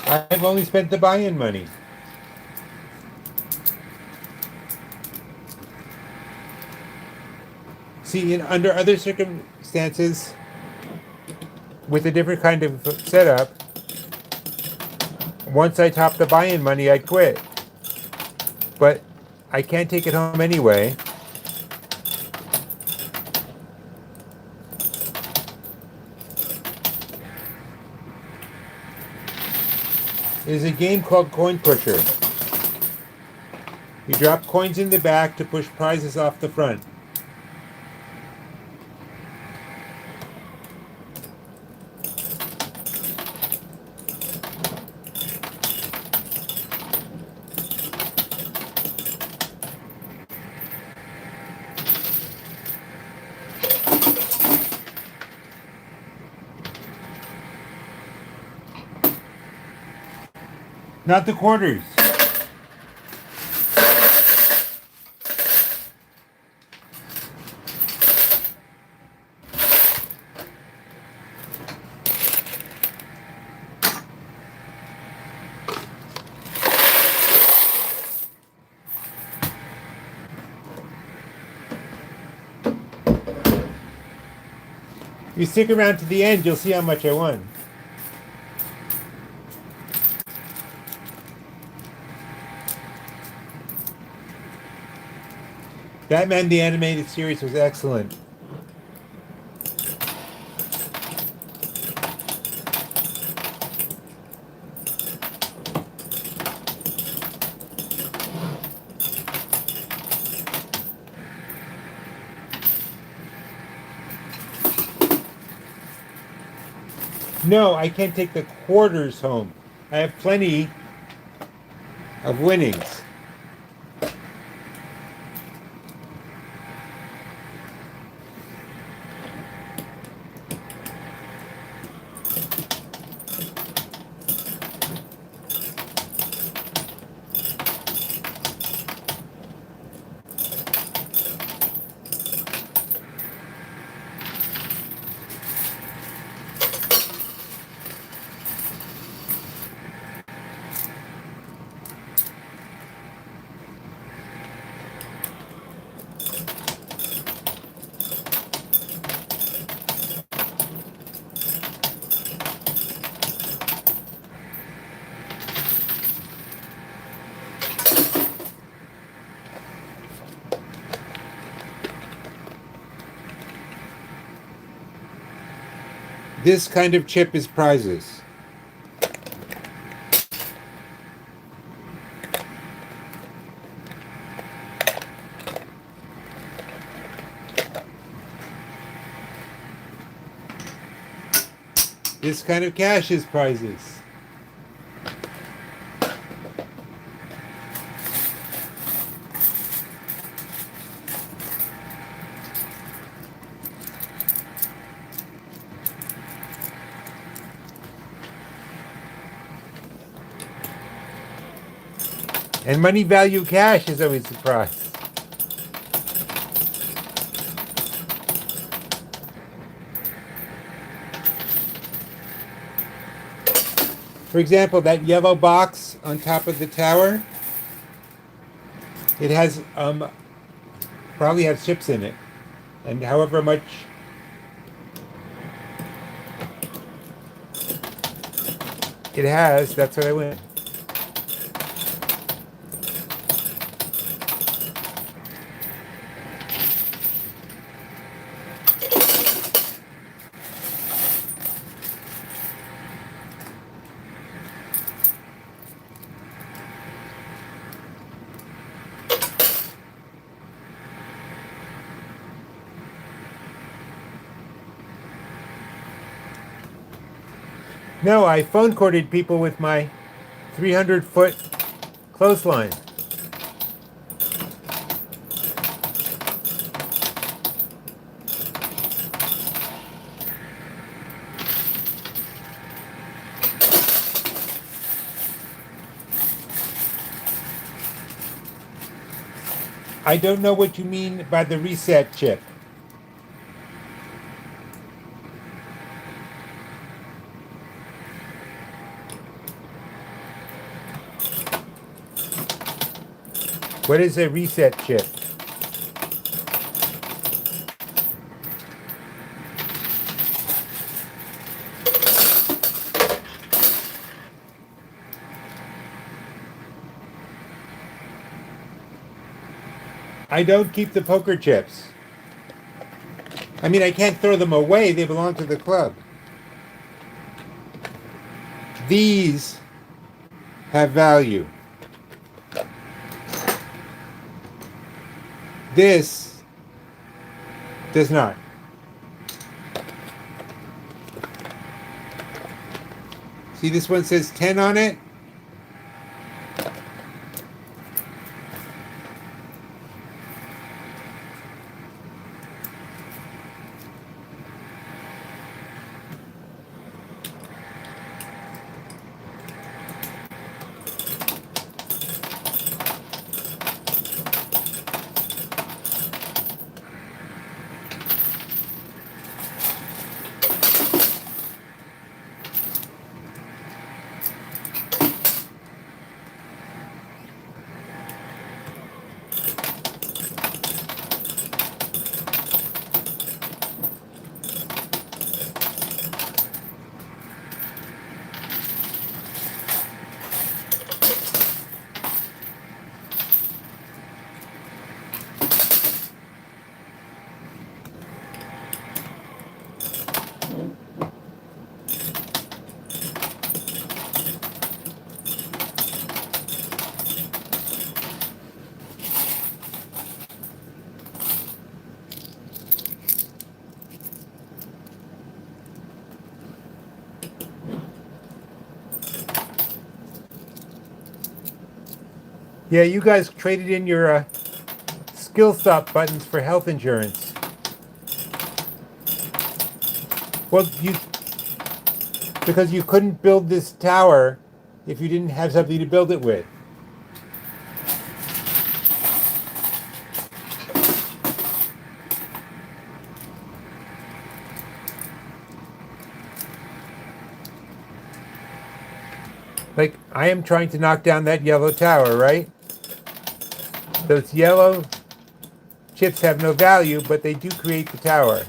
I've only spent the buy-in money. See, under other circumstances, with a different kind of setup, once I top the buy-in money, I quit. But I can't take it home anyway. It is a game called Coin Pusher. You drop coins in the back to push prizes off the front. Not the quarters. You stick around to the end, you'll see how much I won. Batman the Animated Series was excellent. No, I can't take the quarters home. I have plenty of winnings. This kind of chip is prizes. This kind of cash is prizes. And money value cash is always a prize. For example, that yellow box on top of the tower, it has probably has chips in it. And however much it has, that's what I win. No, I phone corded people with my 300-foot clothesline. I don't know what you mean by the reset chip. What is a reset chip? I don't keep the poker chips. I mean, I can't throw them away. They belong to the club. These have value. This does not. See, this one says 10 on it. Yeah, you guys traded in your skill stop buttons for health insurance. Well, because you couldn't build this tower if you didn't have something to build it with. Like, I am trying to knock down that yellow tower, right? Those yellow chips have no value, but they do create the tower.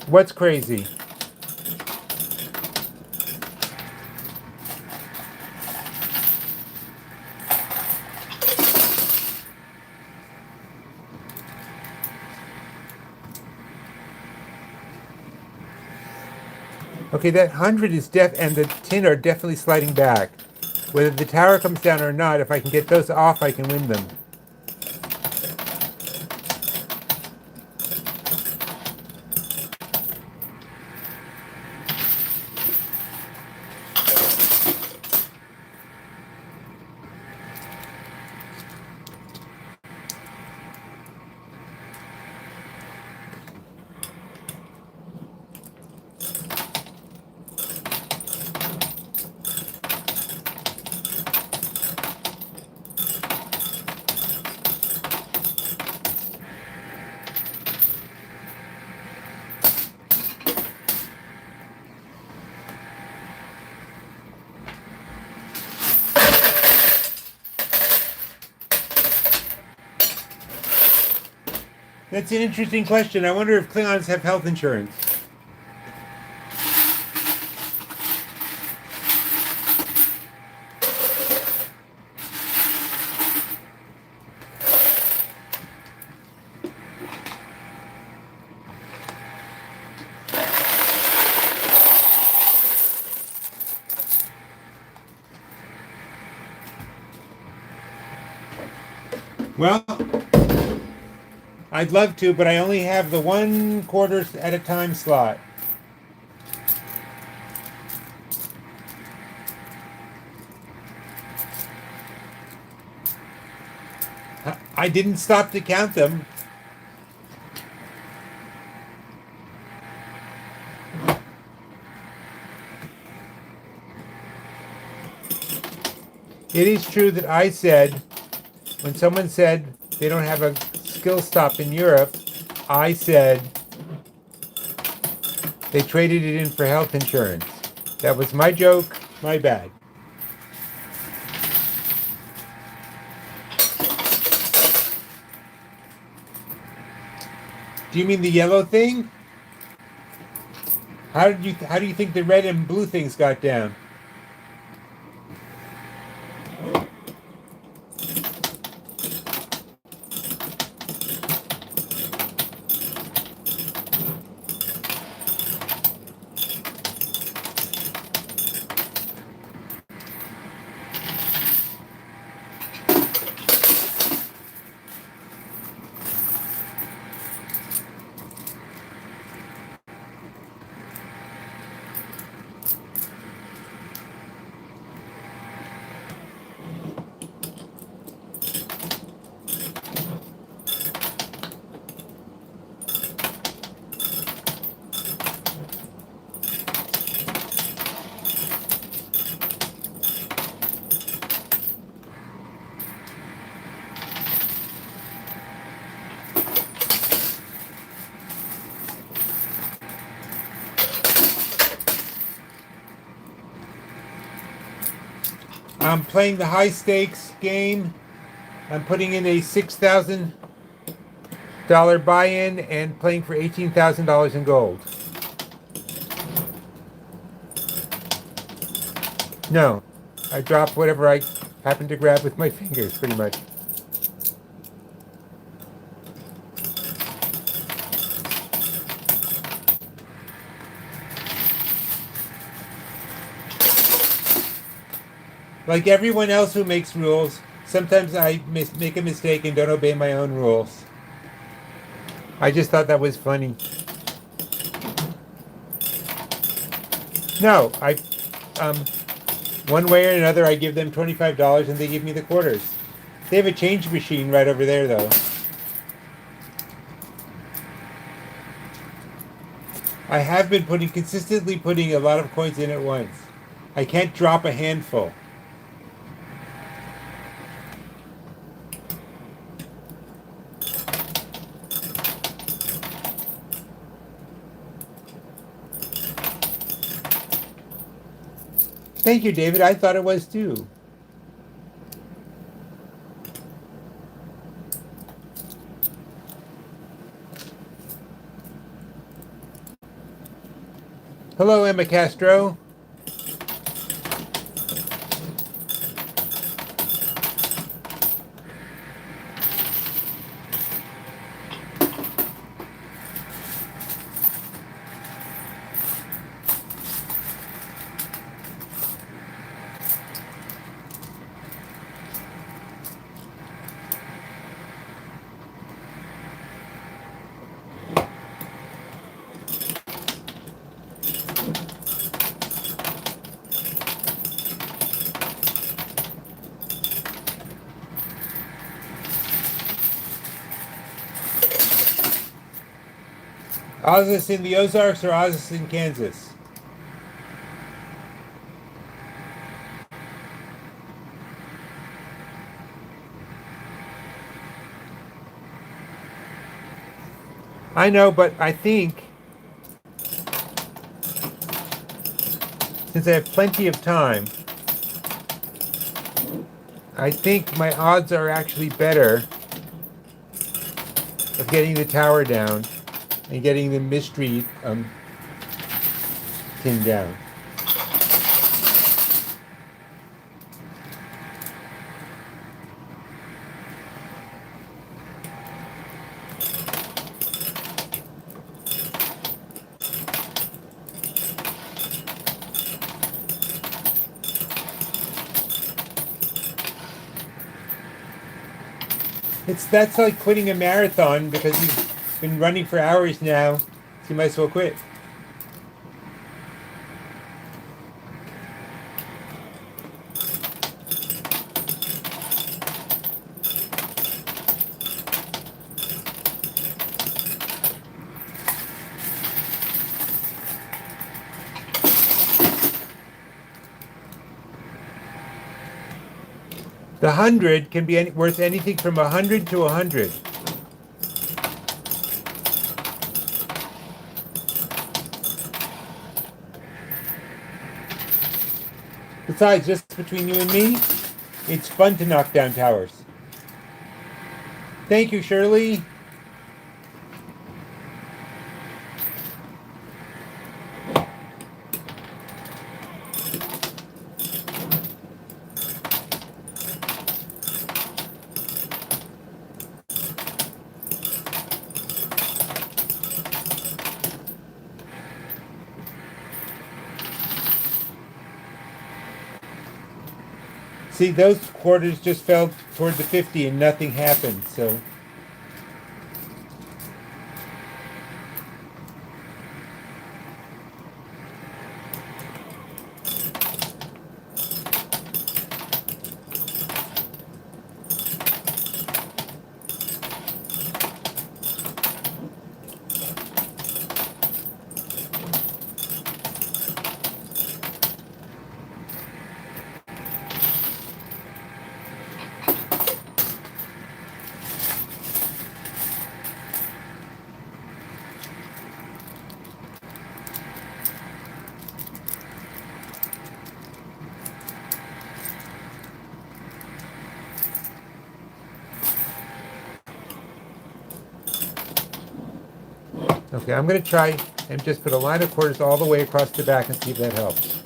What's crazy? Okay, that 100 is and the tin are definitely sliding back. Whether the tower comes down or not, if I can get those off, I can win them. That's an interesting question. I wonder if Klingons have health insurance. Well, I'd love to, but I only have the 1/4 at a time slot. I didn't stop to count them. It is true that I said, when someone said they don't have a skill stop in Europe, I said they traded it in for health insurance. That was my joke, my bad. Do you mean the yellow thing? How do you think the red and blue things got down? I'm playing the high stakes game. I'm putting in a $6,000 buy-in and playing for $18,000 in gold. No, I drop whatever I happen to grab with my fingers, pretty much. Like everyone else who makes rules, sometimes I make a mistake and don't obey my own rules. I just thought that was funny. No, um, one way or another, I give them $25 and they give me the quarters. They have a change machine right over there, though. I have been consistently putting a lot of coins in at once. I can't drop a handful. Thank you, David. I thought it was too. Hello, Emma Castro. Oz in the Ozarks or Oz in Kansas? I know, but I think since I have plenty of time, I think my odds are actually better of getting the tower down and getting the mystery tin down. That's like quitting a marathon because you've been running for hours now, so you might as well quit. The 100 can be worth anything from 100 to 100. Besides, just between you and me, it's fun to knock down towers. Thank you, Shirley. See, those quarters just fell toward the 50 and nothing happened, so. Okay, I'm going to try and just put a line of quarters all the way across the back and see if that helps.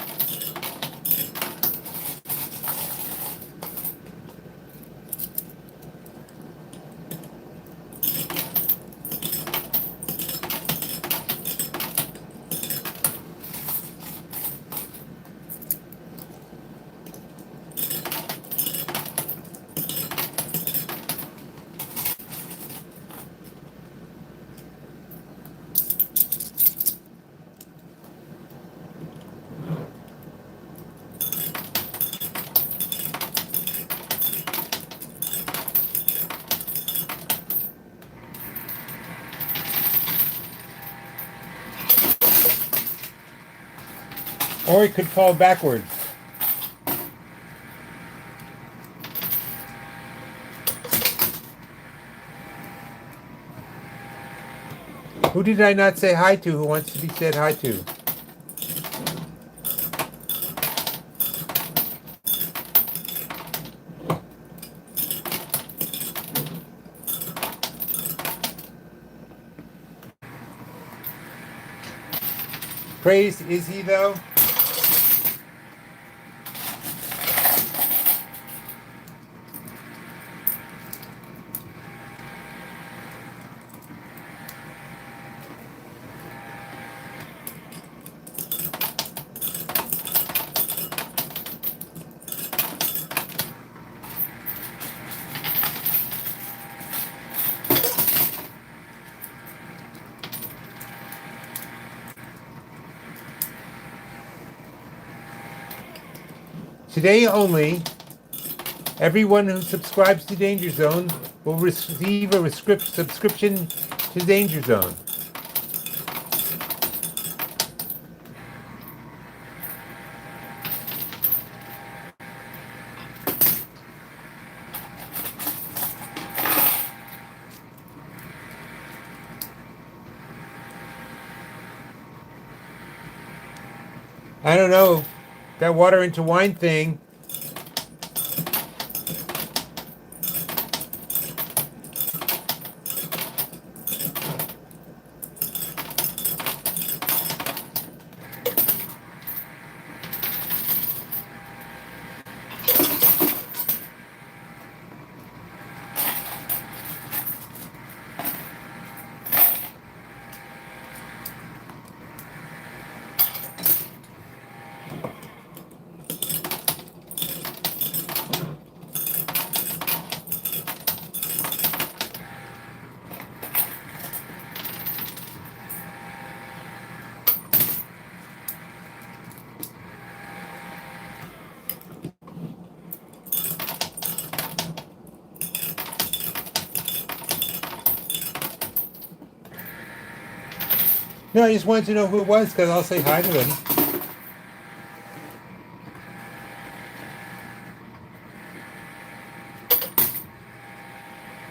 Or it could fall backwards. Who did I not say hi to who wants to be said hi to? Praise is he though? Today only, everyone who subscribes to Danger Zone will receive a subscription to Danger Zone. I don't know. That water into wine thing. No, I just wanted to know who it was because I'll say hi to them.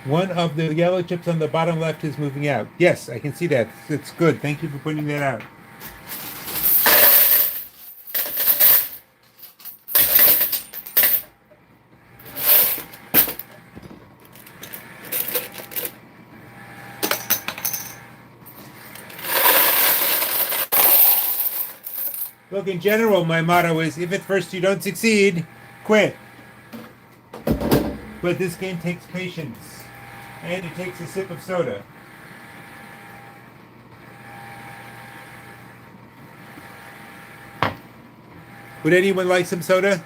One of the yellow chips on the bottom left is moving out. Yes, I can see that. It's good. Thank you for pointing that out. Look, in general, my motto is, if at first you don't succeed, quit. But this game takes patience. And it takes a sip of soda. Would anyone like some soda?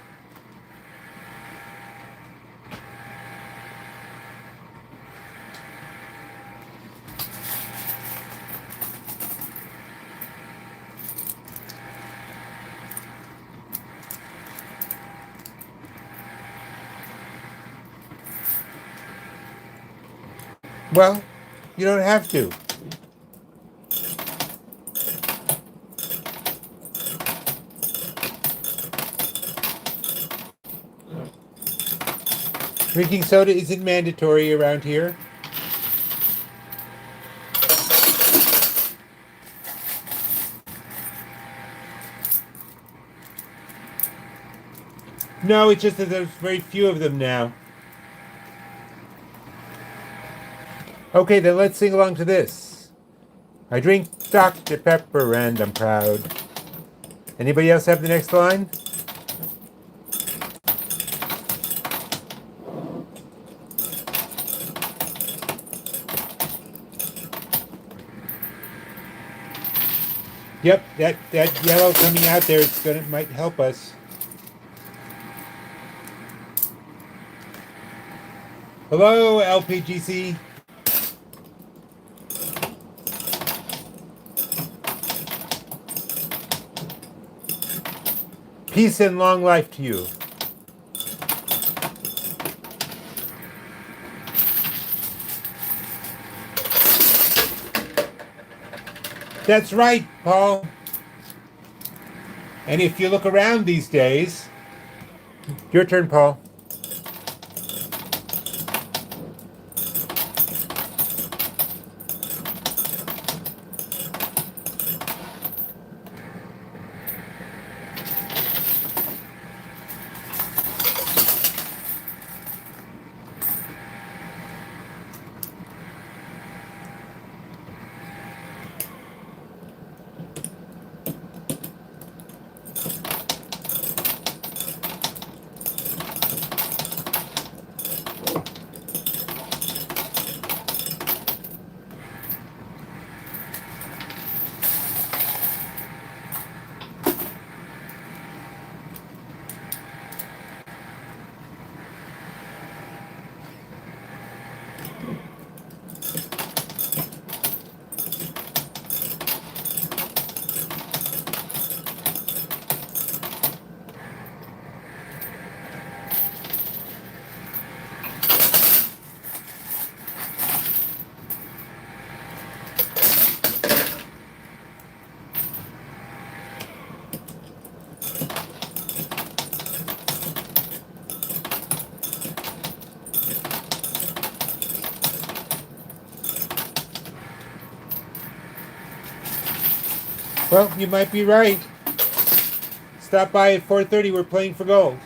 Well, you don't have to. Drinking soda isn't mandatory around here. No, it's just that there's very few of them now. Okay, then let's sing along to this. I drink Dr. Pepper and I'm proud. Anybody else have the next line? Yep, that yellow coming out there, might help us. Hello, LPGC. Peace and long life to you. That's right, Paul. And if you look around these days, your turn, Paul. Well, you might be right. Stop by at 4:30. We're playing for gold.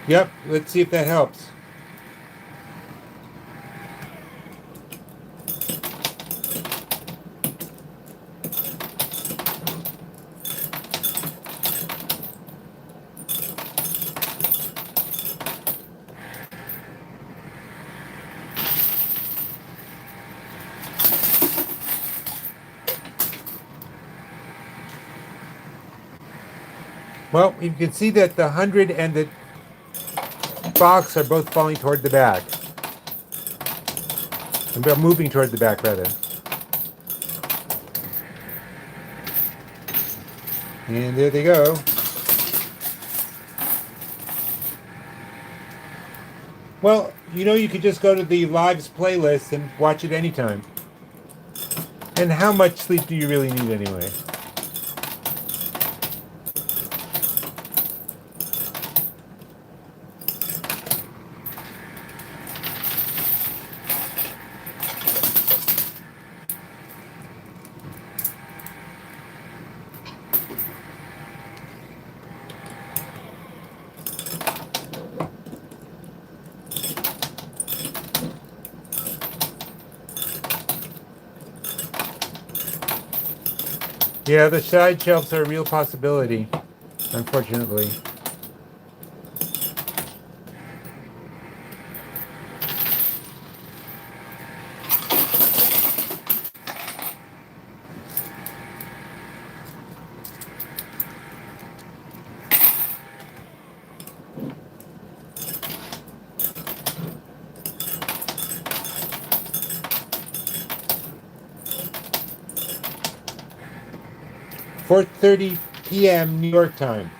Yep, let's see if that helps. Well, you can see that the 100 and the box are both falling toward the back. They're moving toward the back, rather. And there they go. Well, you know, you could just go to the Lives playlist and watch it anytime. And how much sleep do you really need anyway? Yeah, the side shelves are a real possibility, unfortunately. "4:30 p.m. New York time."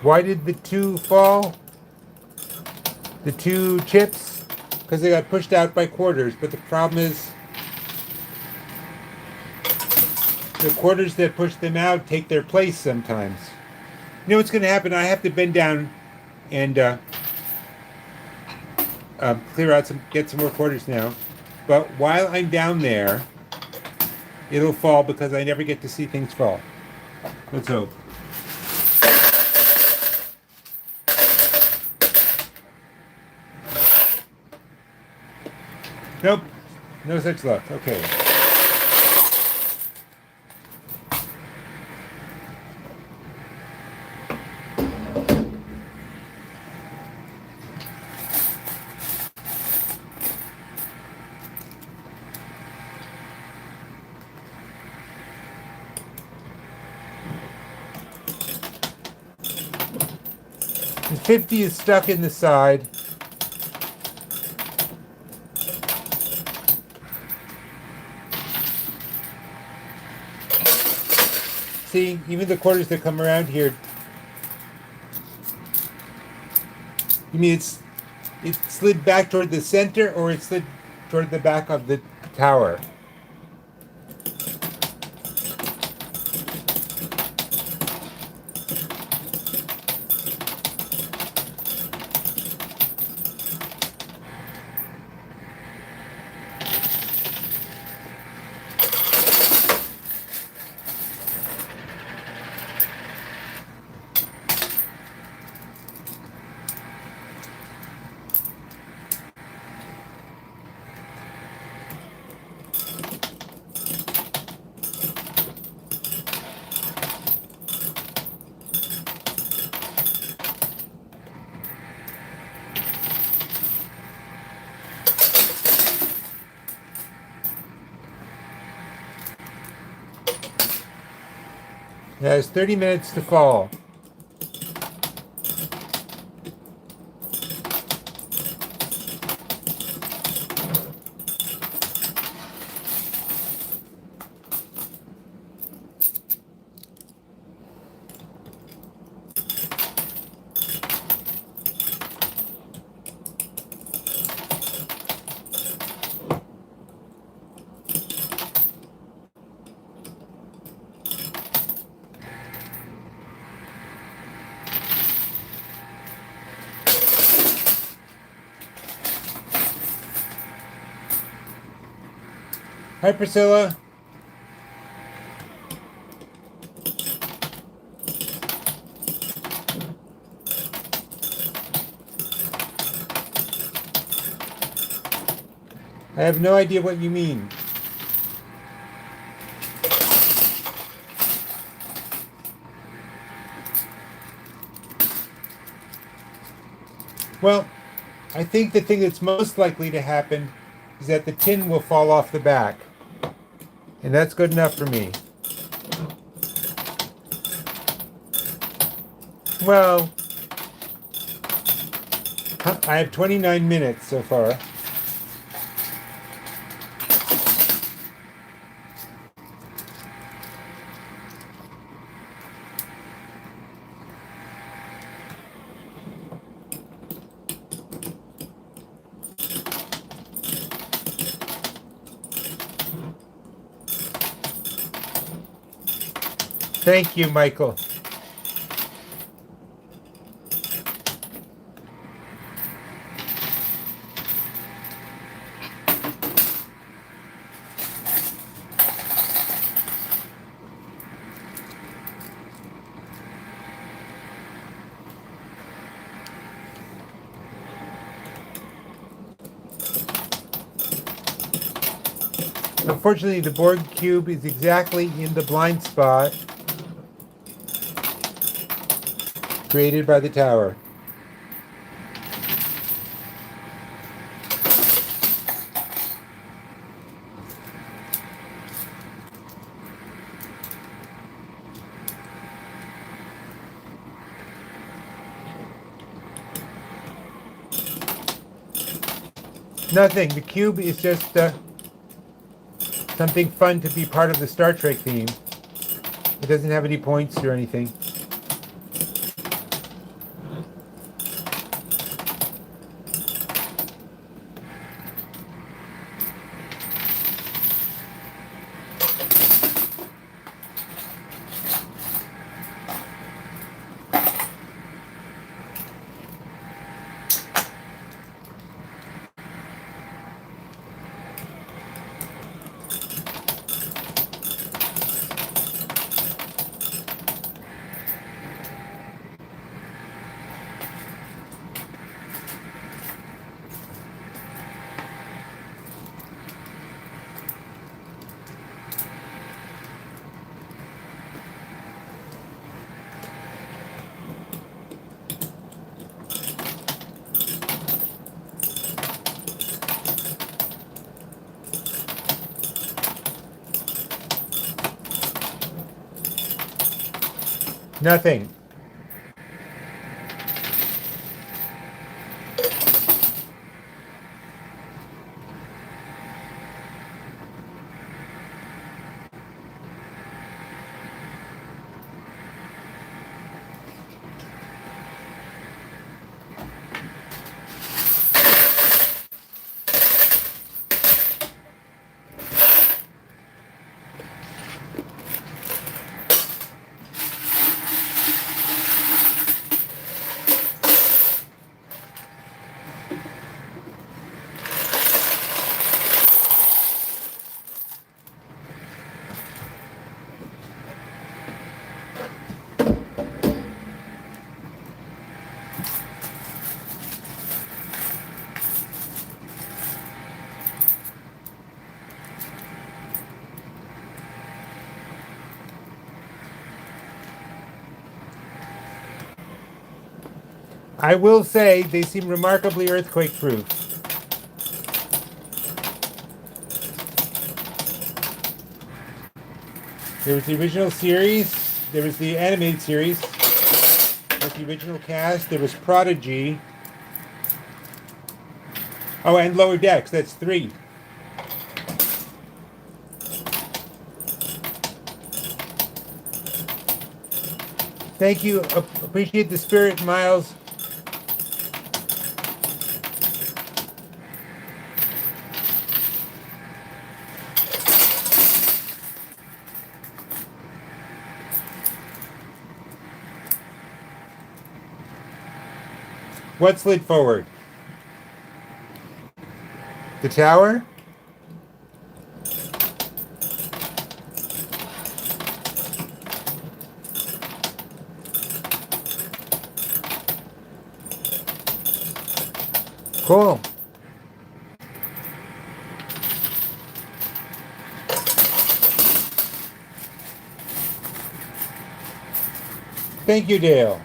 Why did the two fall? The two chips? Because they got pushed out by quarters. But the problem is, the quarters that push them out take their place sometimes. You know what's going to happen? I have to bend down and clear out get some more quarters now. But while I'm down there, it'll fall because I never get to see things fall. Let's hope. Nope. No such luck. Okay. The 50 is stuck in the side. See, even the quarters that come around here. You mean it slid back toward the center, or it slid toward the back of the tower? It has 30 minutes to fall. Hi, Priscilla. I have no idea what you mean. Well, I think the thing that's most likely to happen is that the tin will fall off the back. And that's good enough for me. Well, I have 29 minutes so far. Thank you, Michael. Unfortunately, the Borg cube is exactly in the blind spot created by the tower. Nothing. The cube is just something fun to be part of the Star Trek theme. It doesn't have any points or anything. Nothing. I will say they seem remarkably earthquake-proof. There was the original series. There was the animated series with the original cast. There was Prodigy. Oh, and Lower Decks. That's 3. Thank you. Appreciate the spirit, Miles. What slid forward? The tower? Cool. Thank you, Dale.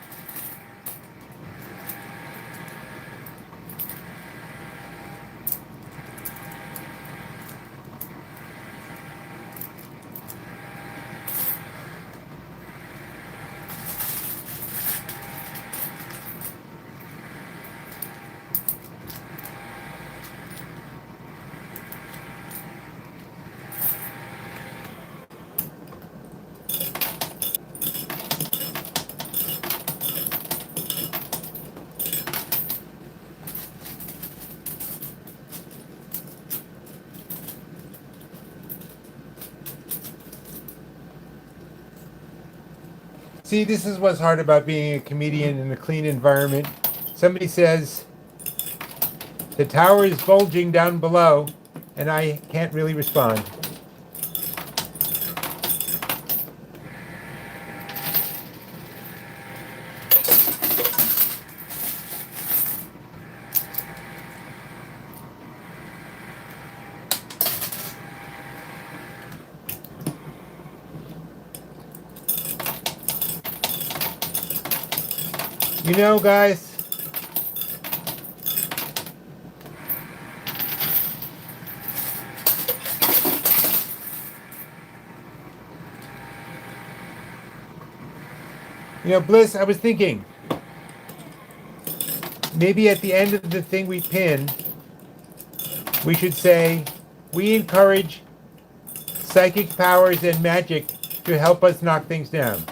See, this is what's hard about being a comedian in a clean environment. Somebody says, the tower is bulging down below, and I can't really respond. You know, guys, Bliss, I was thinking, maybe at the end of the thing we pin, we should say, we encourage psychic powers and magic to help us knock things down.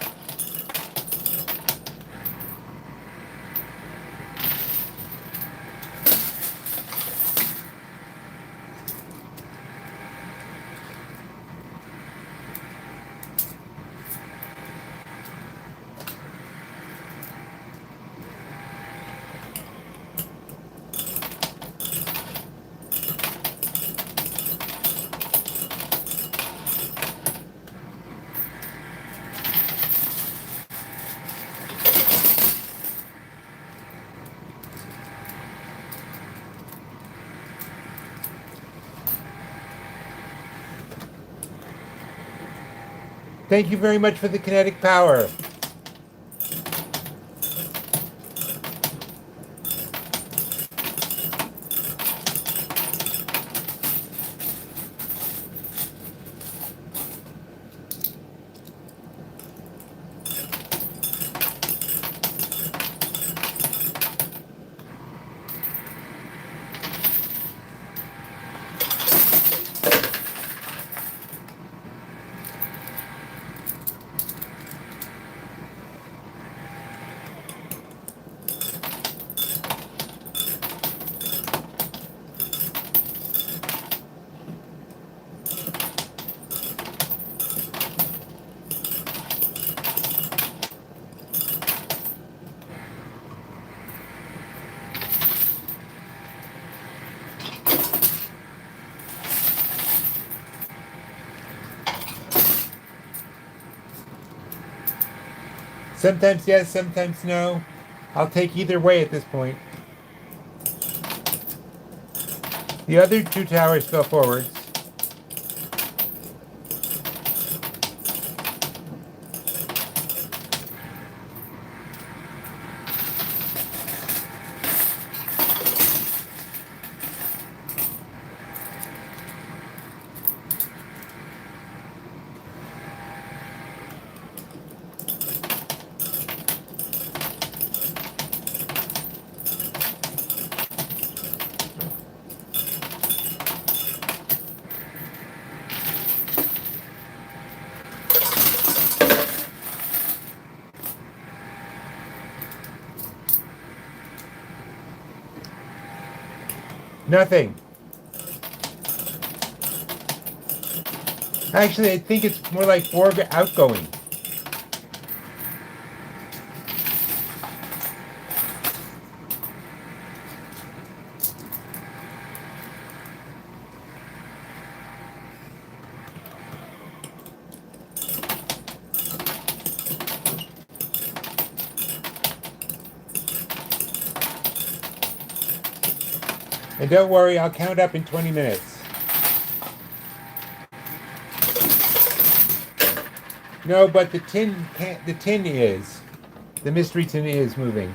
Thank you very much for the kinetic power. Sometimes yes, sometimes no. I'll take either way at this point. The other two towers go forwards. Nothing. Actually, I think it's more like Borg outgoing. And don't worry, I'll count up in 20 minutes. No, but the tin can't. The tin is. The mystery tin is moving.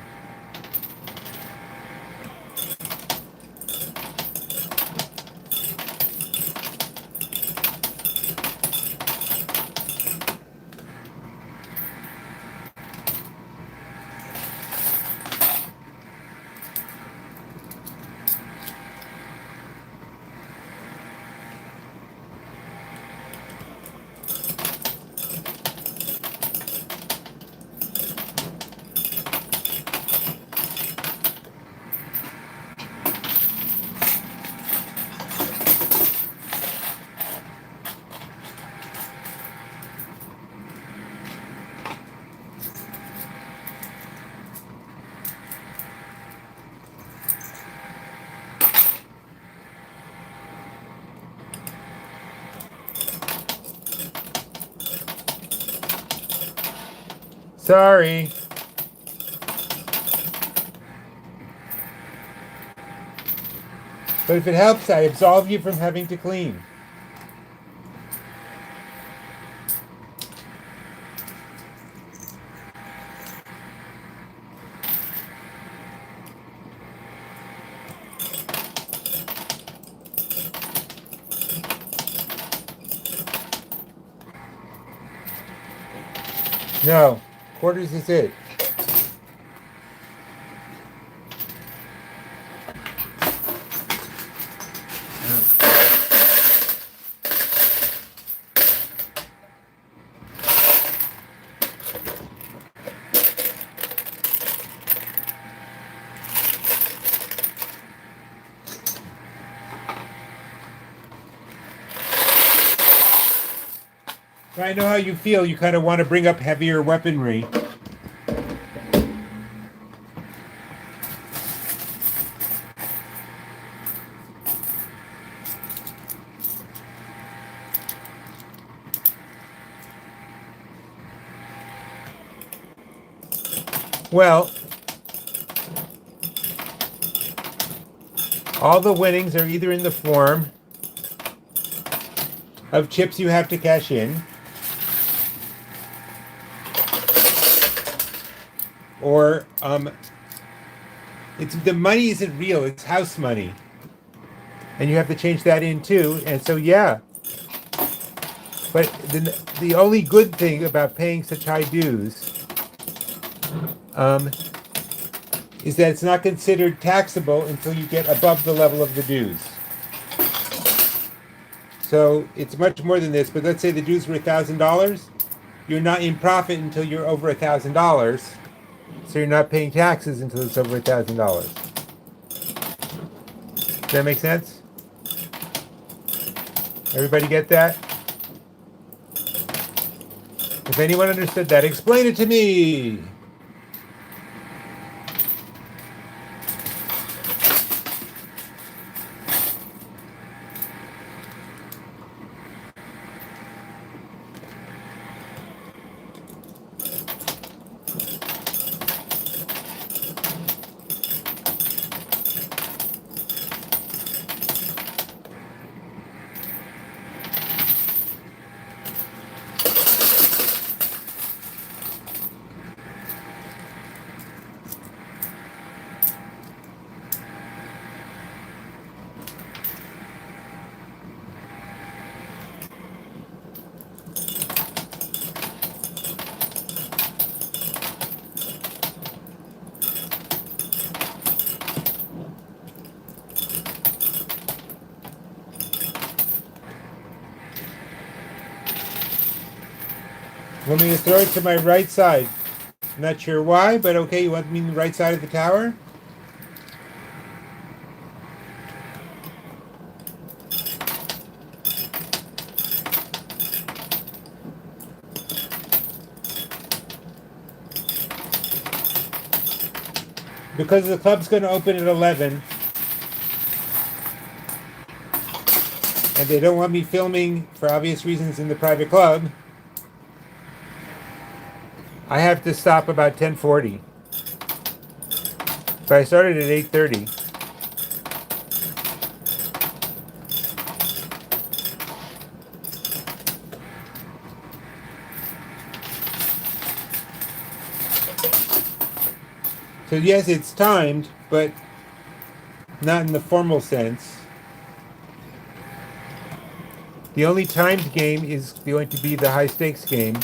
Sorry. But if it helps, I absolve you from having to clean. No. Quarters is it. I know how you feel. You kind of want to bring up heavier weaponry. Well, all the winnings are either in the form of chips you have to cash in, or it's the money isn't real. It's house money, and you have to change that in too. And so yeah, but the only good thing about paying such high dues is that it's not considered taxable until you get above the level of the dues. So it's much more than this. But let's say the dues were $1,000. You're not in profit until you're over $1,000. So you're not paying taxes until it's over $1,000. Does that make sense? Everybody get that? If anyone understood that, explain it to me. Want me to throw it to my right side? I'm not sure why, but okay, you want me on the right side of the tower? Because the club's going to open at 11, and they don't want me filming for obvious reasons in the private club, I have to stop about 10:40. But I started at 8:30. So yes, it's timed, but not in the formal sense. The only timed game is going to be the high stakes game.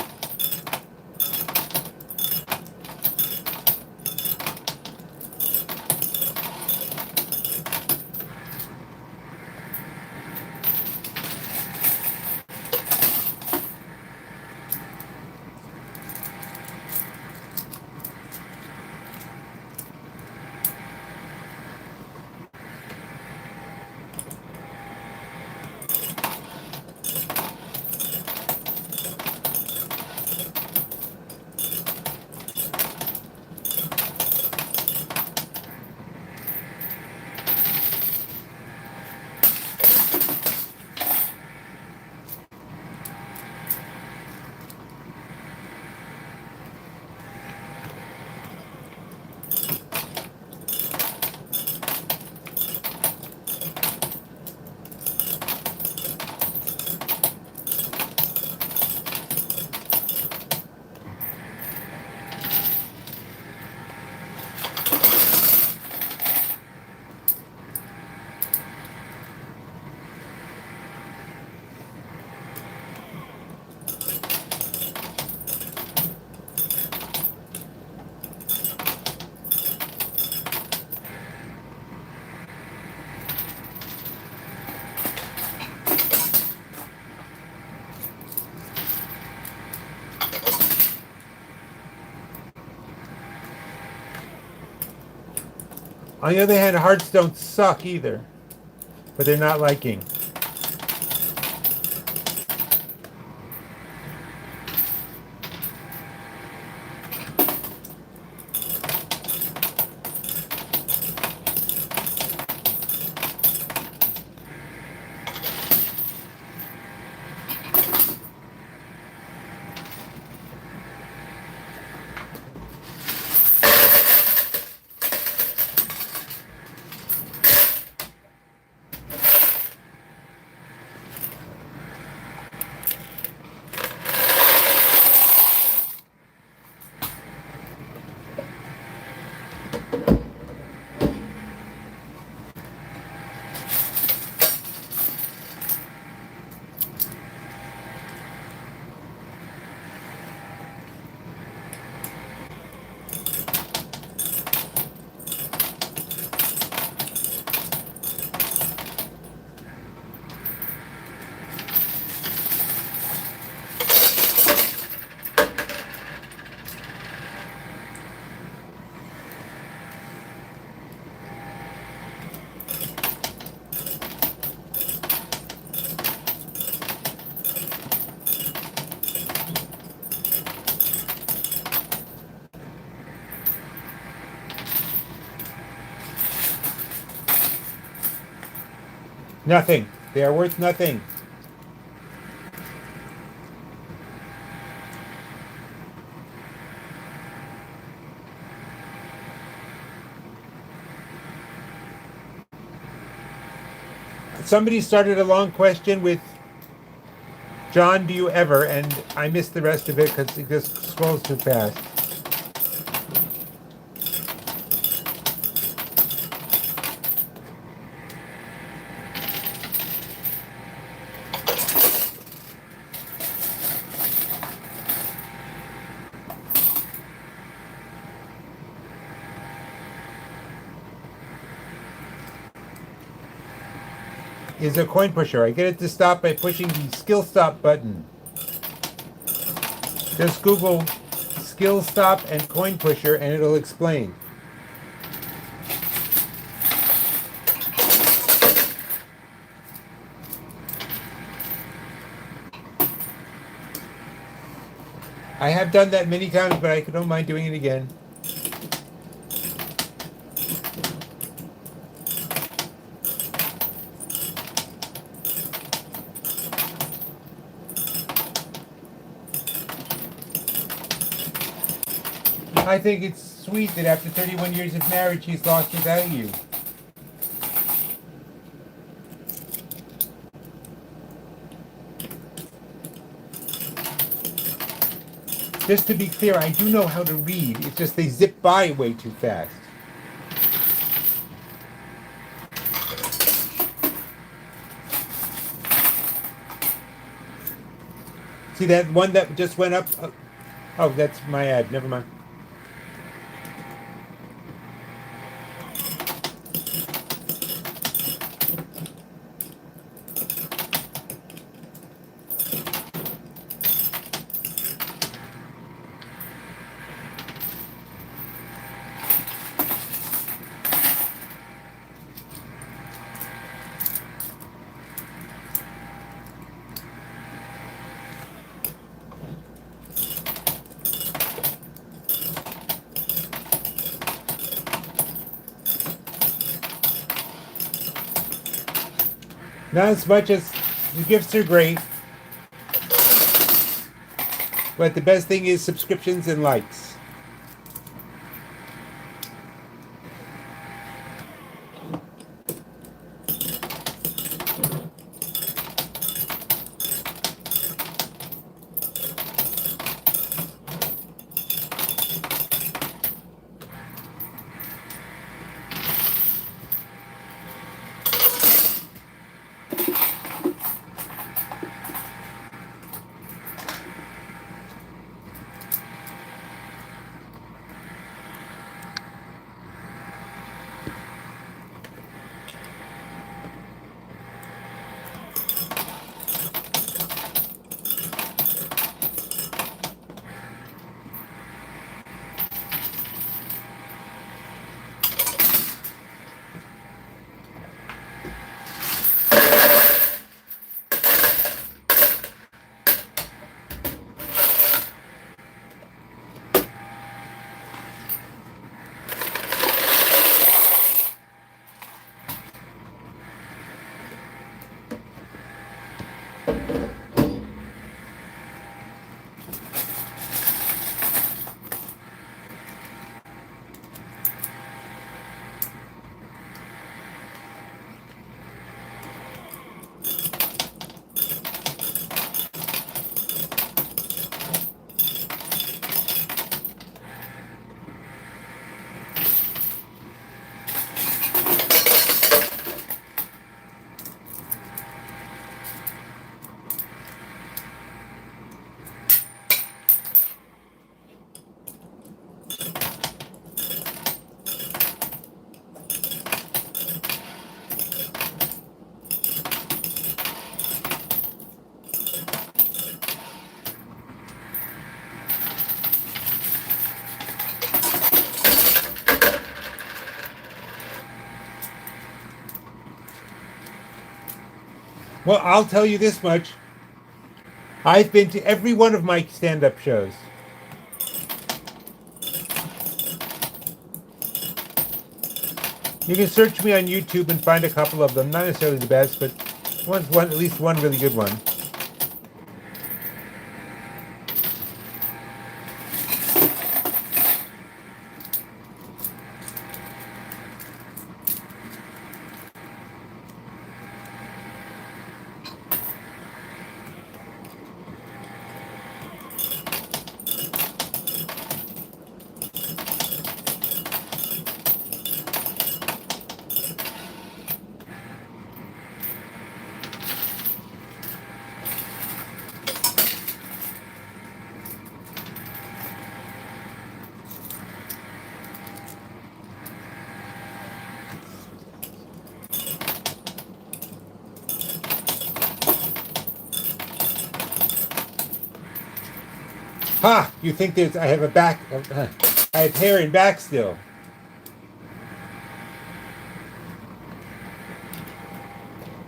On the other hand, hearts don't suck either, but they're not liking. Nothing. They are worth nothing. Somebody started a long question with, John, do you ever? And I missed the rest of it because it just scrolls too fast. Is a coin pusher. I get it to stop by pushing the skill stop button. Just Google skill stop and coin pusher and it'll explain. I have done that many times, but I don't mind doing it again. I think it's sweet that after 31 years of marriage, he's lost her value. Just to be clear, I do know how to read. It's just they zip by way too fast. See that one that just went up? Oh, that's my ad. Never mind. Not as much as the gifts are great, but the best thing is subscriptions and likes. Well, I'll tell you this much. I've been to every one of my stand-up shows. You can search me on YouTube and find a couple of them. Not necessarily the best, but at least one really good one. Ha! You think I have a back? I have hair and back still.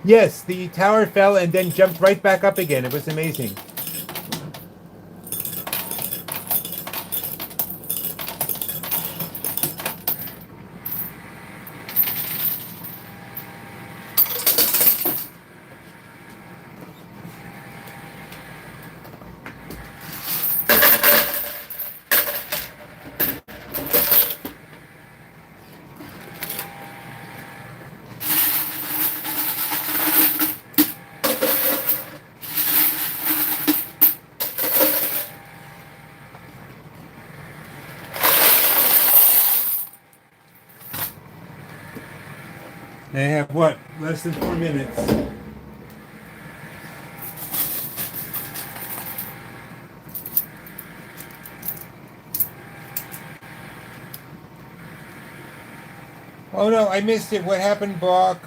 Yes, the tower fell and then jumped right back up again. It was amazing. I have what? Less than 4 minutes. Oh no, I missed it. What happened, Brock?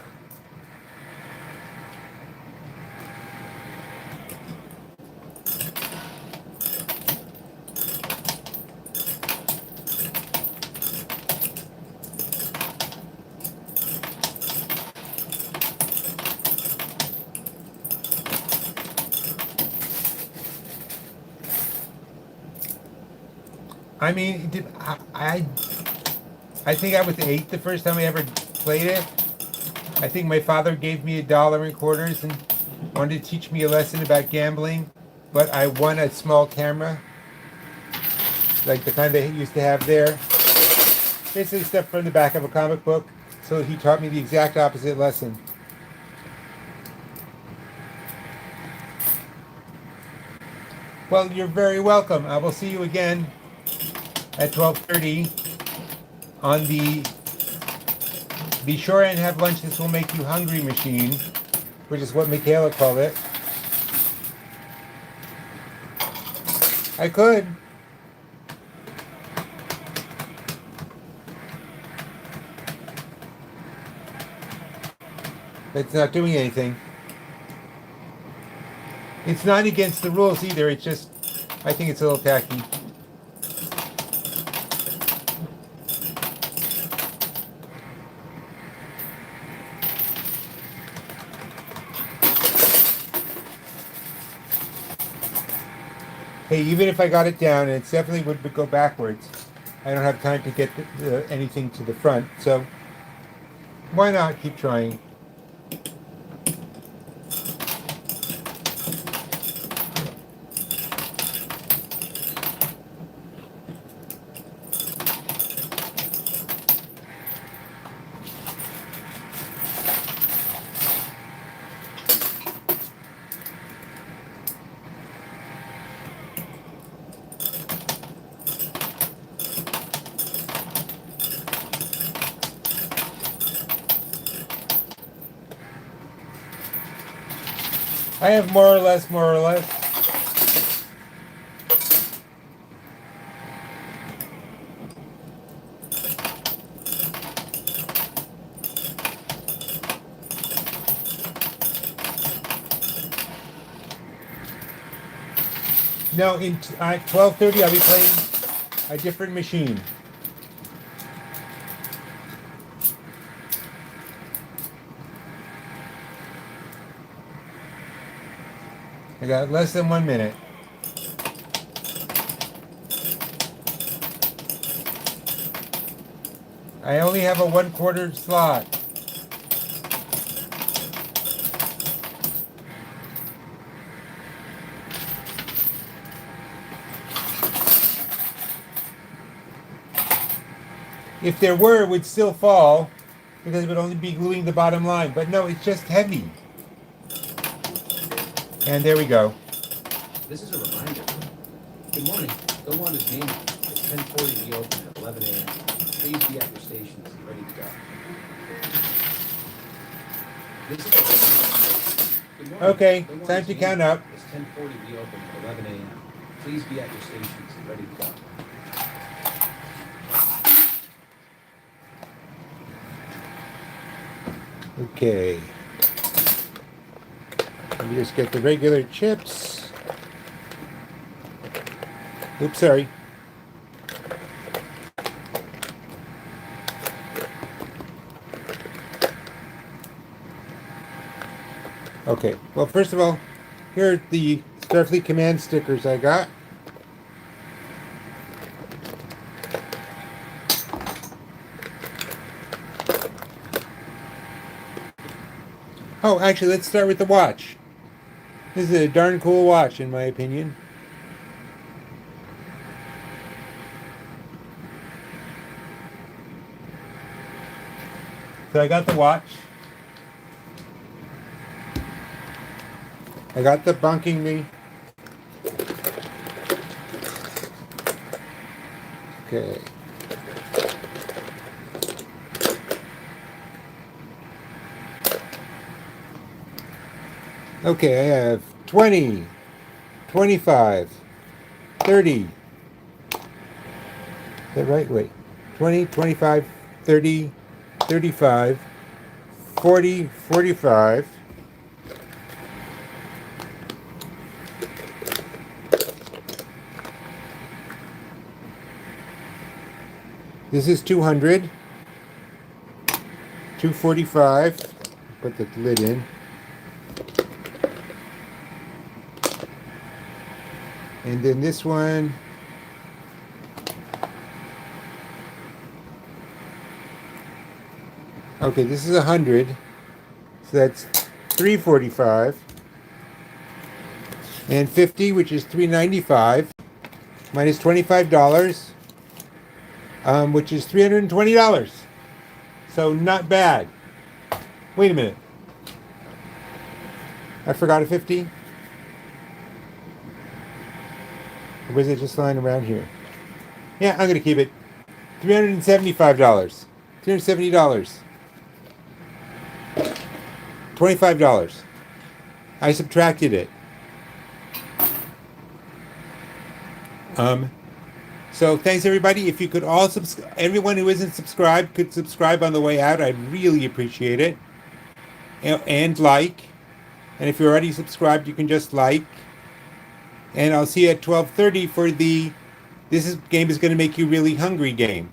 I mean, I think I was 8 the first time I ever played it. I think my father gave me $1 in quarters and wanted to teach me a lesson about gambling, but I won a small camera, like the kind they used to have there. Basically stuff from the back of a comic book. So he taught me the exact opposite lesson. Well, you're very welcome. I will see you again at 12:30 on the Be Sure and Have Lunch, This Will Make You Hungry machine, which is what Michaela called it. I could. It's not doing anything. It's not against the rules either. It's just, I think it's a little tacky. Hey, even if I got it down, it definitely would go backwards. I don't have time to get anything to the front, so why not keep trying? I have more or less. No, at 12:30 I'll be playing a different machine. I got less than 1 minute. I only have a 1/4 slot. If there were, it would still fall because it would only be gluing the bottom line. But no, it's just heavy. And there we go. This is a reminder. Good morning. Go on to gaming. It's 10:40 to be open at 11 a.m. Please be at your stations and ready to go. This is a reminder. Good morning. Okay, time to count up. It's 10:40 to be open at 11 a.m. Please be at your stations and ready to go. Okay. Let me just get the regular chips. Oops, sorry. Okay, well, first of all, here are the Starfleet Command stickers I got. Oh, actually, let's start with the watch. This is a darn cool watch, in my opinion. So I got the watch. I got the bunking me. Okay. Okay, I have 20, 25, 30. Is that right? Wait. 20, 25, 30, 35, 40, 45. This is 200. 245. Put the lid in. And then this one. Okay, this is 100. So that's 345. And 50, which is 395. Minus $25. Which is $320. So not bad. Wait a minute. I forgot a 50. Or was it just lying around here? Yeah, I'm going to keep it. $375. $370. $25. I subtracted it. So thanks everybody. If you could all everyone who isn't subscribed could subscribe on the way out. I'd really appreciate it. And like. And if you're already subscribed, you can just like. And I'll see you at 12:30 for the game is going to make you really hungry game.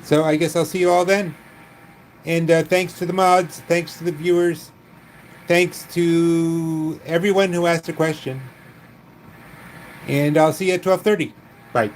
So I guess I'll see you all then. And thanks to the mods, thanks to the viewers, thanks to everyone who asked a question. And I'll see you at 12:30. Bye.